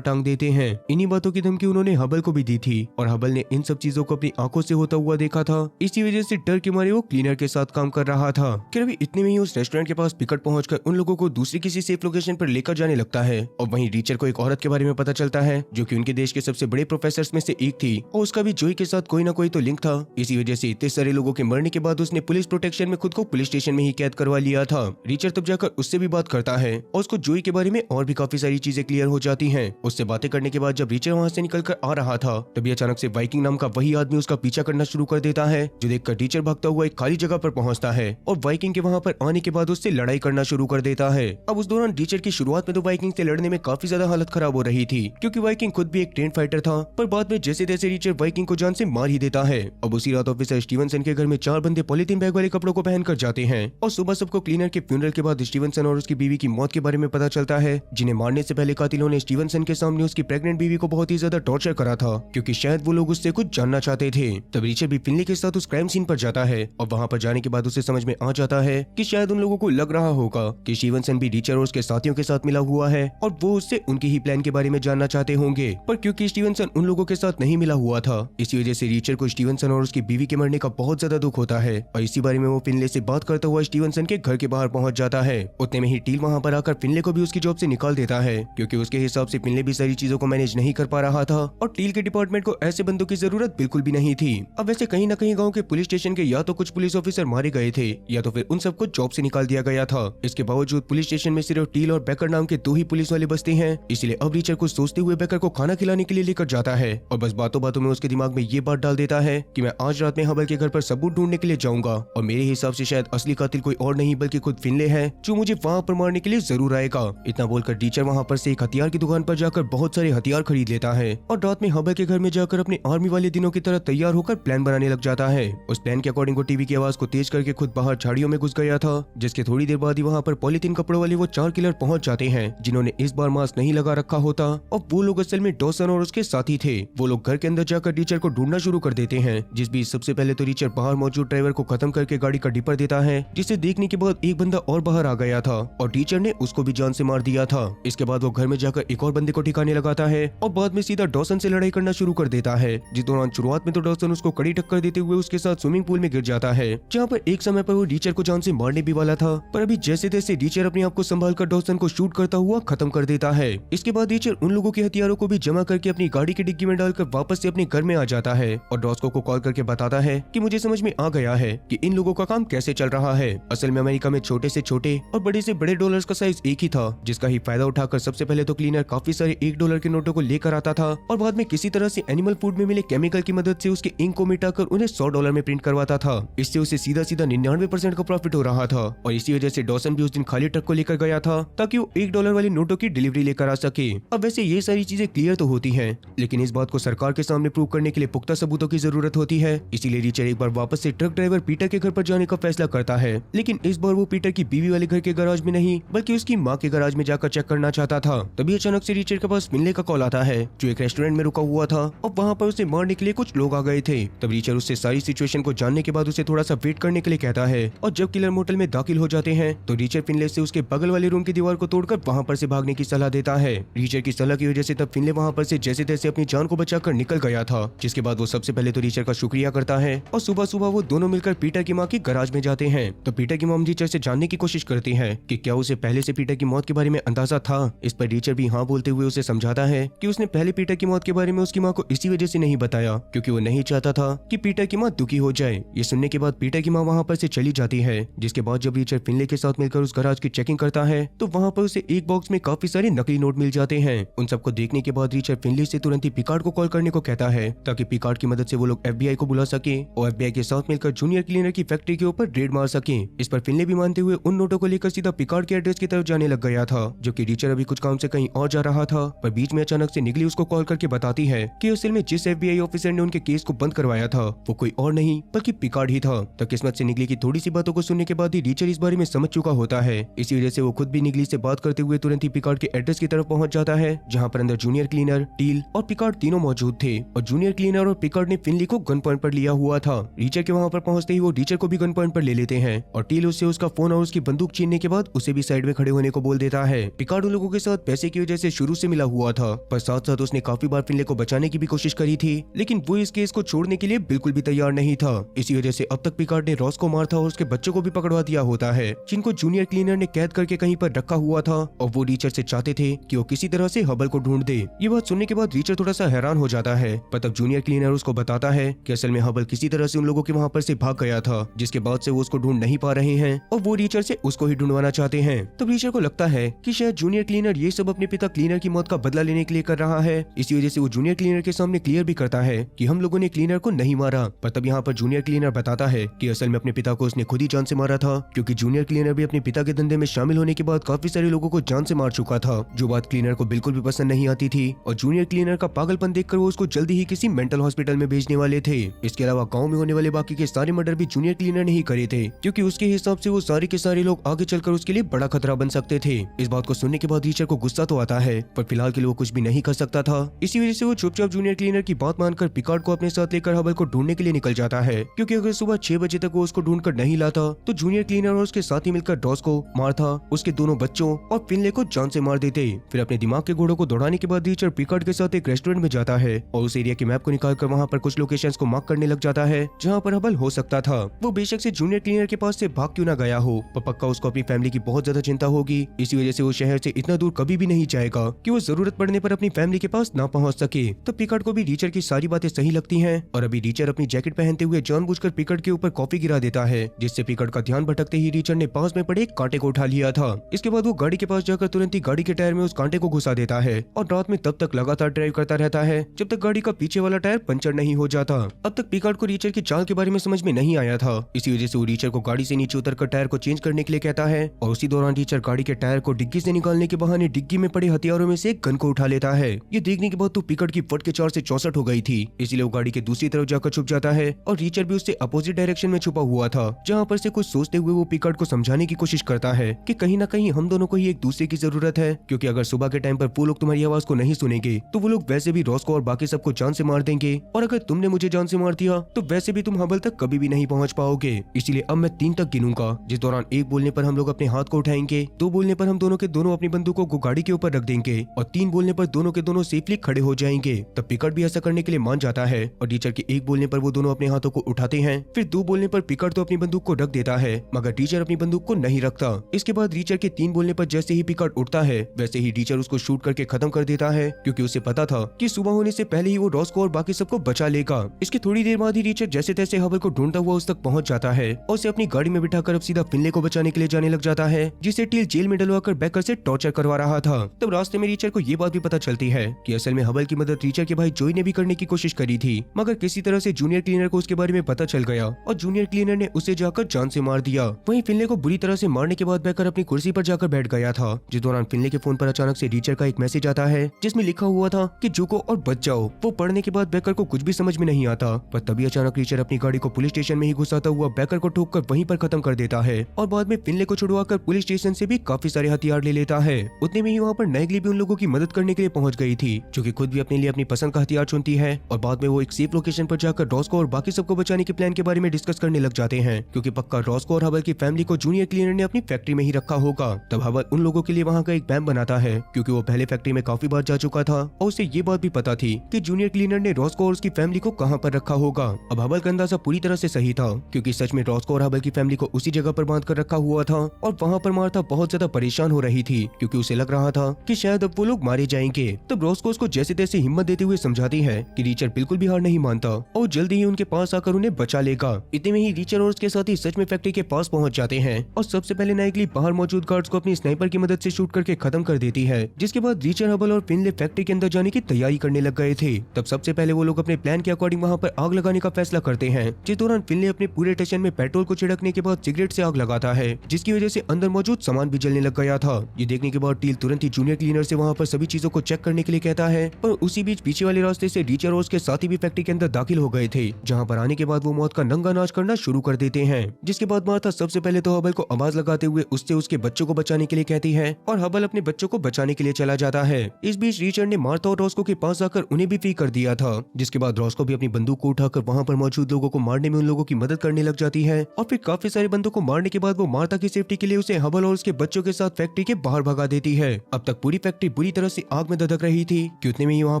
टांग देते हैं। इन्हीं बातों की धमकी उन्होंने हबल को भी दी थी, और हबल ने इन सब चीजों को अपनी आंखों से होता हुआ देखा था। इसी वजह से डर के मारे वो क्लीनर के साथ काम कर रहा था। फिर अभी इतने में ही उस रेस्टोरेंट के पास पिकट पहुंचकर उन लोगों को दूसरी किसी सेफ लोकेशन पर लेकर जाने लगता है, और वहीं रीचर को एक औरत के बारे में पता चलता है जो कि उनके देश के सबसे बड़े प्रोफेसर में से एक थी, और उसका भी जोई के साथ कोई ना कोई तो लिंक था। इसी वजह से इतने सारे लोगों के मरने के बाद उसने पुलिस प्रोटेक्शन में खुद को पुलिस स्टेशन में ही कैद करवा लिया था। रीचर तब जाकर उससे भी बात करता है, और उसको जोई के बारे में और भी काफी सारी चीजें क्लियर हो जाती हैं। उससे बातें करने के बाद जब रीचर वहाँ से निकल कर आ रहा था, तभी अचानक से वाइकिंग नाम का वही आदमी उसका पीछा करना शुरू कर देता है, जो देखकर रीचर भागता हुआ एक खाली जगह पर पहुंचता है, और वाइकिंग के वहाँ पर आने के बाद उससे लड़ाई करना शुरू कर देता है। अब उस दौरान रीचर की शुरुआत में तो वाइकिंग से लड़ने में काफी ज्यादा हालत खराब हो रही थी, क्योंकि वाइकिंग खुद भी एक ट्रेन फाइटर था, पर बाद में जैसे तैसे रीचर वाइकिंग को जान से मार ही देता है। अब उसी रात ऑफिसर स्टीवनसन के घर में 4 बंदे पॉलीथीन बैग वाले कपड़ों को पहनकर जाते हैं, और सुबह सबको क्लीनर के फ्यूनरल के बाद स्टीवनसन और उसकी बीवी की मौत के बारे में पता चलता है, जिन्हें मारने से पहले कातिलों ने स्टीवनसन के सामने उसकी प्रेग्नेंट बीवी को बहुत ही ज्यादा टॉर्चर करा था, क्योंकि शायद वो लोग उससे कुछ जानना चाहते थे। तब रीचर भी फिनले के साथ उस क्राइम सीन पर जाता है, और वहाँ पर जाने के बाद उसे समझ में आ जाता है कि शायद उन लोगों को लग रहा होगा कि स्टीवनसन भी रीचर और उसके साथियों के साथ मिला हुआ है, और वो उससे उनके ही प्लान के बारे में जानना चाहते होंगे। पर क्योंकि स्टीवनसन उन लोगों के साथ नहीं मिला हुआ था, इसी वजह से रीचर को स्टीवनसन और उसकी बीवी के मरने का बहुत ज्यादा दुख होता है, और इसी बारे में वो फिनले से बात करता हुआ स्टीवनसन के घर के बाहर पहुंच जाता है। उतने में ही टील वहाँ पर आकर फिनले को भी उसकी जॉब से निकाल देता है, क्योंकि उसके हिसाब से फिनले भी सारी चीजों को मैनेज नहीं कर पा रहा था, और टील के डिपार्टमेंट को ऐसे बंदों की जरूरत बिल्कुल भी नहीं थी। अब वैसे कहीं न कहीं गाँव के पुलिस स्टेशन के या तो कुछ पुलिस ऑफिसर मारे गए थे, या तो फिर उन सबको जॉब से निकाल दिया गया था। इसके बावजूद पुलिस स्टेशन में सिर्फ टील और बेकर नाम के 2 ही पुलिस वाले बचते हैं, इसलिए अब रीचर को सोचते हुए बेकर को खाना खिलाने के लिए लेकर जाता है, और बस बातों बातों में उसके दिमाग में ये बात डाल देता है कि मैं आज रात में हबल के घर पर सबूत ढूंढने के लिए जाऊंगा, और मेरे हिसाब से शायद असली कातिल कोई और नहीं बल्कि खुद फिनले है, जो मुझे वहाँ पर मारने के लिए जरूर आएगा। इतना बोलकर रीचर वहाँ पर से एक हथियार की दुकान पर जाकर बहुत सारे हथियार खरीद लेता है, और रात में हबल के घर में जाकर अपने आर्मी वाले दिनों की तरह तैयार होकर प्लान बनाने लग जाता है। उस प्लान के अकॉर्डिंग वो टीवी की आवाज को तेज करके खुद बाहर झाड़ियों में घुस गया था, जिसके थोड़ी देर बाद ही वहाँ पर पॉलीथीन कपड़ों वाले वो 4 किलर पहुंच जाते हैं, जिन्होंने इस बार मास्क नहीं लगा रखा होता, और वो लोग असल में डॉसन और उसके साथी थे। वो लोग घर के अंदर जाकर रीचर को ढूंढना शुरू कर देते हैं, जिस बीच सबसे पहले तो रीचर बाहर मौजूद ड्राइवर को खत्म करके गाड़ी का डिपर देता है, जिसे देखने के बाद एक बंदा और बाहर आ गया था, और टीचर ने उसको भी जान से मार दिया था। इसके बाद वो घर में जाकर एक और बंदे को ठिकाने लगाता है, और बाद में सीधा डॉसन से लड़ाई करना शुरू कर देता है, जिस दौरान शुरुआत में तो डॉसन उसको कड़ी टक्कर देते हुए उसके साथ स्विमिंग पूल में गिर जाता है, जहाँ पर एक समय पर वो रीचर को जान से मारने भी वाला था, पर अभी जैसे तैसे रीचर अपने आप को संभाल कर डॉसन को शूट करता हुआ खत्म कर देता है। इसके बाद रीचर उन लोगों के हथियारों को भी जमा करके अपनी गाड़ी की डिग्गी में डालकर वापस से अपने घर में आ जाता है, और डॉस्को को कॉल करके बताता है कि मुझे समझ में आ गया है कि इन लोगों का काम कैसे चल रहा है। असल में अमेरिका में छोटे से छोटे और बड़े से बड़े डॉलर्स का साइज एक ही था, जिसका ही फायदा उठाकर सबसे पहले तो क्लीनर काफी सारे $1 के नोटों को लेकर आता था, और बाद में किसी तरह से एनिमल फूड में मिले केमिकल की मदद से उसके इंक को मिटाकर उन्हें $100 में प्रिंट करवाता था। इससे उसे सीधा सीधा 99% का प्रॉफिट हो रहा था, और इसी वजह से डॉसन भी उस दिन खाली ट्रक को लेकर गया था ताकि वो $1 वाले नोटों की डिलीवरी लेकर आ सके। अब वैसे ये सारी चीजें क्लियर तो होती हैं, लेकिन इस बात को सरकार के सामने प्रूव करने के लिए पुख्ता सबूतों की जरूरत होती है। इसीलिए रीचर एक बार वापस से ट्रक ड्राइवर पीटर के घर पर जाने का फैसला करता है, लेकिन इस बार वो पीटर की बीवी वाले घर के गैराज में नहीं बल्कि उसकी माँ के गैराज में जाकर चेक करना चाहता था। तभी अचानक से रीचर के पास फिनले का कॉल आता है, जो एक रेस्टोरेंट में रुका हुआ था, और वहाँ पर उसे मारने के लिए कुछ लोग आ गए थे। तब रीचर उससे सारी सिचुएशन को जानने के बाद उसे थोड़ा सा वेट करने के लिए कहता है, और जब किलर मोटल में दाखिल हो जाते हैं तो रीचर फिनले से उसके बगल वाले रूम की दीवार को तोड़कर वहाँ पर से भागने की सलाह देता है। रीचर की सलाह की वजह से तब फिनले वहाँ पर से जैसे तैसे अपनी जान को बचाकर निकल गया था, जिसके बाद वो सबसे पहले तो रीचर का शुक्रिया करता है, और सुबह सुबह वो दोनों मिलकर पीटर की माँ की गैराज में जाते हैं। तो पीटर की मॉम रीचर से जानने की कोशिश करती है कि क्या उसे पहले से पीटर की मौत के बारे में अंदाजा था। इस पर रिचर्ड भी हाँ बोलते हुए उसे समझाता है कि उसने पहले पीटर की मौत के बारे में उसकी माँ को इसी वजह से नहीं बताया क्योंकि वो नहीं चाहता था कि पीटर की माँ दुखी हो जाए। ये सुनने के बाद पीटर की माँ वहाँ पर से चली जाती है, जिसके बाद जब रिचर्ड फिनले के साथ मिलकर उस गैराज की चेकिंग करता है तो वहाँ पर उसे एक बॉक्स में काफी सारे नकली नोट मिल जाते हैं। उन सबको देखने के बाद रिचर्ड फिनले से तुरंत ही पिकार्ड को कॉल करने को कहता है ताकि पिकार्ड की मदद से वो लोग FBI को बुला सके और FBI के साथ मिलकर जूनियर क्लीनर की फैक्ट्री के ऊपर रेड मार सके। इस पर फिनले भी मानते हुए उन नोटों को लेकर सीधा पिकार्ड के एड्रेस की तरफ जाने लग गया था, जबकि रिचर्ड अभी कुछ काम से कहीं और जा रहा था। पर बीच में अचानक से निगली उसको कॉल करके बताती है कि असल में जिस FBI ऑफिसर ने उनके केस को बंद करवाया था वो कोई और नहीं बल्कि पिकार्ड ही था। तो किस्मत से निगली की थोड़ी सी बातों को सुनने के बाद ही रिचर्ड इस बारे में समझ चुका होता है। इसी वजह से वो खुद भी निगली से बात करते हुए तुरंत ही पिकार्ड के एड्रेस की तरफ पहुंच जाता है, जहां पर अंदर जूनियर क्लीनर, टील और पिकार्ड तीनों मौजूद थे। और जूनियर क्लीनर और पिकार्ड ने फिनली को गन पॉइंट पर लिया हुआ था। रिचर्ड के वहां पर पहुंचते ही वो रिचर्ड को भी गन पॉइंट पर ले लेते हैं और टील उससे उसका फोन और उसकी बंदूक छीनने के बाद उसे भी साइड में खड़े होने को बोल देता है। पिकार्ड उन लोगों के साथ पैसे की वजह से शुरू से मिला हुआ था, पर साथ साथ उसने काफी बार फिनले को बचाने की भी कोशिश करी थी, लेकिन वो इस केस को छोड़ने के लिए बिल्कुल भी तैयार नहीं था। इसी वजह से अब तक पिकार्ड ने रॉस को मार था और उसके बच्चों को भी पकड़वा दिया होता है, जिनको जूनियर क्लीनर ने कैद करके कहीं पर रखा हुआ था। और वो रिचर्ड से चाहते थे कि वो किसी तरह से हबल को ढूंढ दे। ये बात सुनने के बाद रिचर्ड थोड़ा सा हैरान हो जाता है, पर तब जूनियर क्लीनर उसको बताता है कि असल में हबल किसी तरह से उन लोगों के वहाँ पर से भाग गया था, जिसके बाद से वो उसको ढूंढ नहीं पा रहे हैं और वो रिचर्ड से उसको ही ढूंढवाना चाहते हैं। तब रिचर्ड को लगता है कि शायद जूनियर क्लीनर ये सब अपने पिता क्लीनर की मौत का बदला लेने के लिए कर रहा है। इसी वजह से वो जूनियर क्लीनर के सामने क्लियर भी करता है कि हम लोगों ने क्लीनर को नहीं मारा। पर तब यहाँ पर जूनियर क्लीनर बताता है कि असल में अपने पिता को उसने खुद ही जान से मारा था, क्योंकि जूनियर क्लीनर भी अपने पिता के धंधे में शामिल होने के बाद काफी सारे लोगों को जान से मार चुका था, जो बात क्लीनर को बिल्कुल भी पसंद नहीं आती थी। और जूनियर क्लीनर का पागलपन देखकर वो उसको जल्दी ही किसी मेंटल हॉस्पिटल में भेजने वाले थे। इसके अलावा गाँव में होने वाले बाकी के सारे मर्डर भी जूनियर क्लीनर ने ही करे थे, क्योंकि उसके हिसाब से वो सारे के सारे लोग आगे चलकर उसके लिए बड़ा खतरा बन सकते थे। इस बात को सुनने के बाद रिचर्ड को गुस्सा तो आता है, पर फिलहाल के लिए वो कुछ भी नहीं कर सकता था। इसी वजह से वो चुपचाप जूनियर क्लीनर की बात मानकर पिकार्ड को अपने साथ लेकर हबल को ढूंढने के लिए निकल जाता है, क्योंकि अगर सुबह 6 बजे तक वो उसको ढूंढ कर नहीं लाता तो जूनियर क्लीनर और उसके साथी मिलकर रॉस को, मार्था, उसके दोनों बच्चों और फिनले को जान से मार देते। फिर अपने दिमाग के घोड़ों को दौड़ाने के बाद रिचर्ड पिकार्ड के साथ एक रेस्टोरेंट में जाता है और उस एरिया के मैप को निकालकर वहाँ पर कुछ लोकेशंस को मार्क करने लग जाता है जहाँ पर हबल हो सकता था। वो बेशक से जूनियर क्लीनर के पास से भाग क्यों ना गया हो, पर पक्का उसको अपनी फैमिली की बहुत ज्यादा चिंता होगी। इसी वजह से वो शहर से इतना दूर कभी भी नहीं जाएगा कि वो जरूरत पड़ने पर अपनी फैमिली के पास ना पहुंच सके। तो पिकार्ड को भी रिचर्ड की सारी बातें सही लगती हैं और अभी रिचर्ड अपनी जैकेट पहनते हुए जानबूझकर पिकार्ड के ऊपर कॉफी गिरा देता है, जिससे पिकार्ड का ध्यान भटकते ही रिचर्ड ने पास में पड़े एक कांटे को उठा लिया था। इसके बाद वो गाड़ी के पास जाकर तुरंत ही गाड़ी के टायर में उस कांटे को घुसा देता है और रात में तब तक लगातार ड्राइव करता रहता है जब तक गाड़ी का पीछे वाला टायर पंचर नहीं हो जाता। अब तक पिकार्ड को रिचर्ड की चाल के बारे में समझ में नहीं आया था। इसी वजह से वो रिचर्ड को गाड़ी से नीचे उतरकर टायर को चेंज करने के लिए कहता है और उसी दौरान रिचर्ड गाड़ी के टायर को डिग्गी से निकालने के बहाने डिग्गी में पड़े हथियारों में से एक गन को उठा लेता है। ये देखने के बाद तो पिकार्ड की फट के 4 से 64 हो गई थी, इसलिए वो गाड़ी के दूसरी तरफ जाकर छुप जाता है और रिचर्ड भी उससे अपोजिट डायरेक्शन में छुपा हुआ था, जहाँ पर से कुछ सोचते हुए वो पिकार्ड को समझाने की कोशिश करता है कि कहीं ना कहीं हम दोनों को ही एक दूसरे की जरूरत है, क्योंकि अगर सुबह के टाइम पर वो लोग तुम्हारी आवाज को नहीं सुनेंगे तो वो लोग वैसे भी रॉस को और बाकी सबको जान से मार देंगे, और अगर तुमने मुझे जान से मार दिया तो वैसे भी तुम हबल तक कभी भी नहीं पहुंच पाओगे। इसलिए अब मैं 3 तक गिनूंगा, जिस दौरान 1 बोलने पर हम लोग अपने हाथ को उठाएंगे, 2 बोलने पर हम दोनों के दोनों अपनी बंदूकों को गाड़ी के ऊपर रख देंगे और 3 बोलने पर दोनों के दोनों सेफली खड़े हो जाएंगे। तब पिकार्ड भी ऐसा करने के लिए मान जाता है और रिचर्ड के 1 बोलने पर वो दोनों अपने हाथों को उठाते हैं। फिर 2 बोलने पर पिकार्ड तो अपनी बंदूक को रख देता है, मगर रिचर्ड अपनी बंदूक को नहीं रखता। इसके बाद रिचर्ड के 3 बोलने पर जैसे ही पिकार्ड उठता है वैसे ही रिचर्ड उसको शूट करके खत्म कर देता है, क्योंकि उसे पता था कि सुबह होने से पहले ही वो रॉस को और बाकी सबको बचा लेगा। इसके थोड़ी देर बाद ही रिचर्ड जैसे तैसे हबल को ढूंढता हुआ उस तक पहुंच जाता है और उसे अपनी गाड़ी में बिठाकर अब सीधा फिनले को बचाने के लिए जाने लग जाता है, जिसे टील जेल में डलवाकर बैकर से टॉर्चर करवा रहा था। तब रास्ते में रिचर्ड को ये बात भी पता चलती है कि असल में हबल की मदद रिचर्ड के भाई जोई ने भी करने की कोशिश करी थी, मगर किसी तरह से जूनियर क्लीनर को उसके बारे में पता चल गया और जूनियर क्लीनर ने उसे जाकर जान से मार दिया। वहीं फिनले को बुरी तरह से मारने के बाद बैकर अपनी कुर्सी पर जाकर बैठ गया था, जिस दौरान फिनले के फोन पर अचानक से रिचर्ड का एक मैसेज आता है जिसमें लिखा हुआ था कि झुको और बच जाओ। वो पढ़ने के बाद बैकर को कुछ भी समझ में नहीं आता, पर तभी अचानक रिचर्ड अपनी गाड़ी को पुलिस स्टेशन में ही घुसाता हुआ बैकर को ठोककर वहीं पर खत्म कर देता है और बाद में फिनले को छुड़वाकर पुलिस स्टेशन से भी काफी सारे हथियार ले लेता है। उतने में ही वहाँ पर नाइगली भी उन लोगों की मदद करने के लिए पहुंच गई थी, जो कि खुद भी अपने लिए अपनी पसंद का हथियार चुनती है और बाद में वो एक सेफ लोकेशन पर जाकर रॉस को और बाकी सबको बचाने के प्लान के बारे में डिस्कस करने लग जाते हैं, क्योंकि पक्का रॉस को और हबल की फैमिली को जूनियर क्लीनर ने अपनी फैक्ट्री में ही रखा होगा। तब हबल उन लोगों के लिए वहाँ का एक बैम बनाता है, क्योंकि वो पहले फैक्ट्री में काफी बार जा चुका था और उसे ये बात भी पता थी कि जूनियर क्लीनर ने रॉस को और उसकी फैमिली को कहाँ पर रखा होगा। अब हबल का अंदाजा पूरी तरह से सही था, क्योंकि सच में रॉस को और हबल की फैमिली को उसी जगह पर बांध कर रखा हुआ था और वहाँ पर मार्था बहुत ज्यादा परेशान हो रही थी क्योंकि उसे लग रहा था कि शायद अब वो लोग मारे जाएंगे। तब रॉस्को उसको जैसे तैसे हिम्मत देते हुए समझाती है कि रिचर्ड बिल्कुल भी हार नहीं मानता और जल्दी ही उनके पास आकर उन्हें बचा लेगा। इतने में ही रिचर्ड और उसके साथी सच में फैक्ट्री के पास पहुंच जाते हैं और सबसे पहले नाइकली बाहर मौजूद गार्ड्स को अपनी स्नाइपर की मदद से शूट करके खत्म कर देती है। जिसके बाद रिचर्ड, हबल और फिनले फैक्ट्री के अंदर जाने की तैयारी करने लग गए थे। तब सबसे पहले वो लोग अपने प्लान के अकॉर्डिंग वहाँ पर आग लगाने का फैसला करते हैं। जिस दौरान फिनले अपने पूरे स्टेशन में पेट्रोल को छिड़कने के बाद सिगरेट से आग लगाता है, जिसकी वजह से अंदर मौजूद सामान भी जलने लग गया था। ये देखने के बाद टील तुरंत ही जूनियर क्लीनर से वहाँ पर सभी चीजों को चेक करने के लिए कहता है, पर उसी बीच पीछे वाले रास्ते से रिचर्ड और उसके साथी भी फैक्ट्री के अंदर दाखिल हो गए थे, जहाँ पर आने के बाद वो मौत का नंगा नाच करना शुरू कर देते हैं। जिसके बाद मार्था सबसे पहले तो हबल को आवाज लगाते हुए उससे उसके बच्चों को बचाने के लिए कहती है और हबल अपने बच्चों को बचाने के लिए चला जाता है। इस बीच रिचर्ड ने मार्था और रॉस्को के पास आकर उन्हें भी फ्री कर दिया था। जिसके बाद रॉस्को भी अपनी बंदूक को उठाकर वहाँ पर मौजूद लोगों को मारने में उन लोगों की मदद करने लग जाती है और फिर काफी सारे बंदों को मारने के बाद वो मार्था की सेफ्टी के लिए उसे हबल और उसके बच्चों के साथ फैक्ट्री के बाहर भगा देती है। अब तक पूरी फैक्ट्री बुरी तरह से आग में धधक रही थी कि उतने में ही वहाँ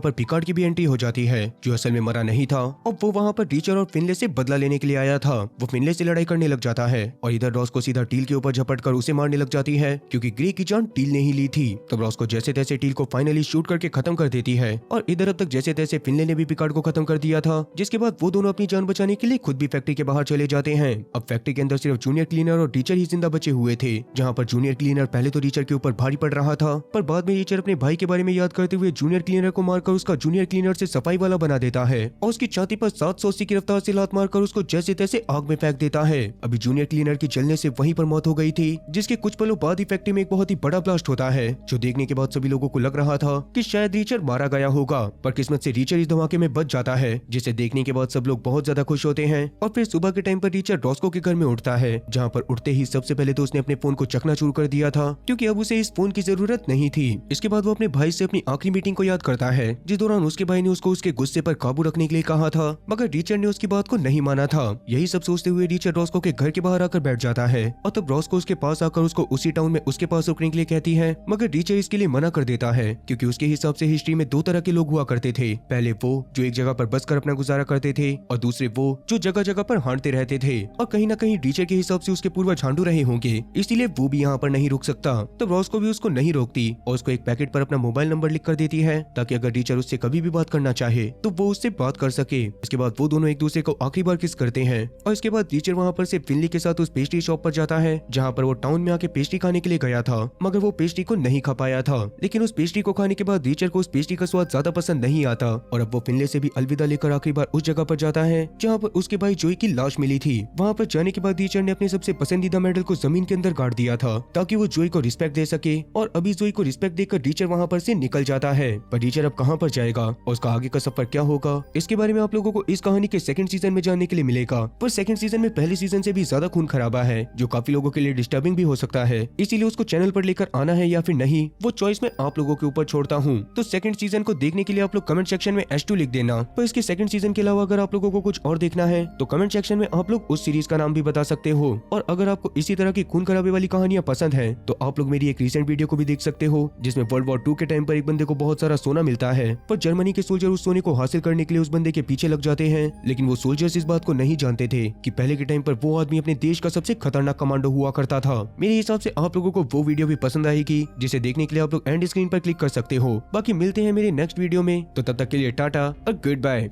पर पिकार्ड की भी एंट्री हो जाती है, जो असल में मरा नहीं था और वो वहाँ पर रिचर्ड और फिनले से बदला लेने के लिए आया था। वो फिनले से लड़ाई करने लग जाता है और इधर रॉस्को सीधा टील के ऊपर झपट कर उसे मारने लग जाती है क्योंकि ग्रे की जान टील ने ही ली थी। तब रॉस्को जैसे तैसे टील को फाइनली शूट करके खत्म कर देती है और इधर अब तक जैसे तैसे फिनले ने भी पिकार्ड को खत्म कर दिया था। जिसके बाद वो दोनों अपनी जान बचाने के लिए खुद भी फैक्ट्री के बाहर चले जाते हैं। अब फैक्ट्री के अंदर सिर्फ जूनियर क्लीनर और टीचर ही जिंदा बचे हुए थे, जहाँ पर जूनियर क्लीनर पहले तो टीचर के ऊपर भारी पड़ रहा था, पर बाद में टीचर अपने भाई के बारे में याद करते हुए जूनियर क्लीनर को मारकर उसका जूनियर क्लीनर से सफाई वाला बना देता है और उसकी छाती पर 780 की रफ्तार से लात मारकर उसको जैसे तैसे आग में फेंक देता है। अभी जूनियर क्लीनर की जलने से वहीं पर मौत हो गई थी। जिसके कुछ पलों बाद ही फैक्ट्री में एक बहुत ही बड़ा ब्लास्ट होता है, जो देखने के बाद सभी लोगों को लग रहा था कि शायद रिचर्ड मारा गया होगा, पर किस्मत से रिचर्ड इस धमाके में बच जाता है, जिसे देखने के बाद सब लोग बहुत ज्यादा खुश होते हैं। और फिर सुबह के टाइम पर रिचर्ड रॉस्को के घर में उठता है, जहाँ पर उठते ही सबसे पहले तो उसने अपने फोन को चकनाचूर कर दिया था क्योंकि अब उसे इस फोन की जरूरत नहीं थी। इसके बाद वो अपने भाई से अपनी आखिरी मीटिंग को याद करता है, जिस दौरान उसके भाई ने उसको उसके गुस्से पर काबू रखने के लिए कहा था, मगर रिचर्ड ने उसकी बात को नहीं माना था। यही सब सोचते हुए रिचर्ड रॉस्को के घर के बाहर आकर बैठ जाता है और तब रॉस्को उसके पास आकर उसको उसी टाउन में उसके पास रुकने के लिए कहती है, मगर रिचर्ड इसके लिए मना कर देता है क्योंकि उसके हिसाब से हिस्ट्री में दो तरह के लोग हुआ करते थे। पहले वो जो एक जगह पर बस कर अपना गुजारा करते थे और दूसरे वो जो जगह जगह पर हांटते रहते थे, और कहीं न कहीं रिचर्ड के हिसाब से उसके पूर्वज झांडू रहे होंगे, इसीलिए वो भी यहाँ पर नहीं रुक सकता। तब रॉस्को भी उसको नहीं रोकती और उसको एक पैकेट पर अपना मोबाइल नंबर लिख कर देती है ताकि अगर रिचर्ड उससे कभी भी बात करना चाहे तो वो उससे बात कर सके। इसके बाद वो दोनों एक दूसरे को आखिरी बार किस करते हैं और इसके बाद रिचर्ड वहाँ पर से फिनली के साथ उस पेस्ट्री शॉप पर जाता है, जहाँ पर वो टाउन में आके पेस्ट्री खाने के लिए गया था, मगर वो पेस्ट्री को नहीं खा पाया था। लेकिन उस पेस्ट्री को खाने के बाद रिचर्ड को उस पेस्ट्री का स्वाद ज्यादा पसंद नहीं आता और अब वो फिनले से भी अलविदा लेकर आखिरी बार उस जगह पर जाता है जहाँ पर उसके भाई जोई की लाश मिली थी। वहाँ पर जाने के बाद रिचर्ड ने अपने सबसे पसंदीदा मेडल को जमीन के अंदर गाड़ दिया था ताकि वो जोई को रिस्पेक्ट दे सके, और अभी जोई को रिस्पेक्ट देकर रिचर्ड वहाँ पर से निकल जाता है। पर रिचर्ड अब कहाँ पर जाएगा और उसका आगे का सफर क्या होगा, इसके बारे में आप लोगों को इस कहानी के सेकंड सीजन में जानने के लिए मिलेगा। पर सेकंड सीजन में पहले सीजन से भी ज्यादा खून खराबा है, जो काफी लोगों के लिए डिस्टर्बिंग भी हो सकता है, इसीलिए उसको चैनल पर लेकर आना है या फिर नहीं, वो चॉइस मैं आप लोगों के ऊपर छोड़ता हूँ। तो सेकंड सीजन को देखने के लिए आप लोग कमेंट सेक्शन में S2 लिख देना। पर इसके सेकंड सीजन के अलावा अगर आप लोगों को कुछ और देखना है तो कमेंट सेक्शन में आप लोग उस सीरीज का नाम भी बता सकते हो। और अगर आपको इसी तरह की खून खराबे वाली कहानियां पसंद है तो आप लोग मेरी एक रिसेंट वीडियो को भी देख सकते हो, जिसमें वर्ल्ड वॉर 2 के टाइम पर एक बंदे को बहुत सारा सोना मिलता है, पर जर्मनी के सोल्जर उस सोने को हासिल करने के लिए उस बंदे के पीछे लग जाते हैं। लेकिन वो सोल्जर्स इस बात को नहीं जानते थे कि पहले के टाइम पर वो आदमी अपने देश का सबसे खतरनाक कमांडो हुआ करता था। मेरे हिसाब से आप लोगों को वो वीडियो भी पसंद आएगी, जिसे देखने के लिए आप लोग एंड स्क्रीन पर क्लिक कर सकते हो। बाकी मिलते हैं मेरे नेक्स्ट वीडियो में, तो तब तक के लिए टाटा और गुड बाय।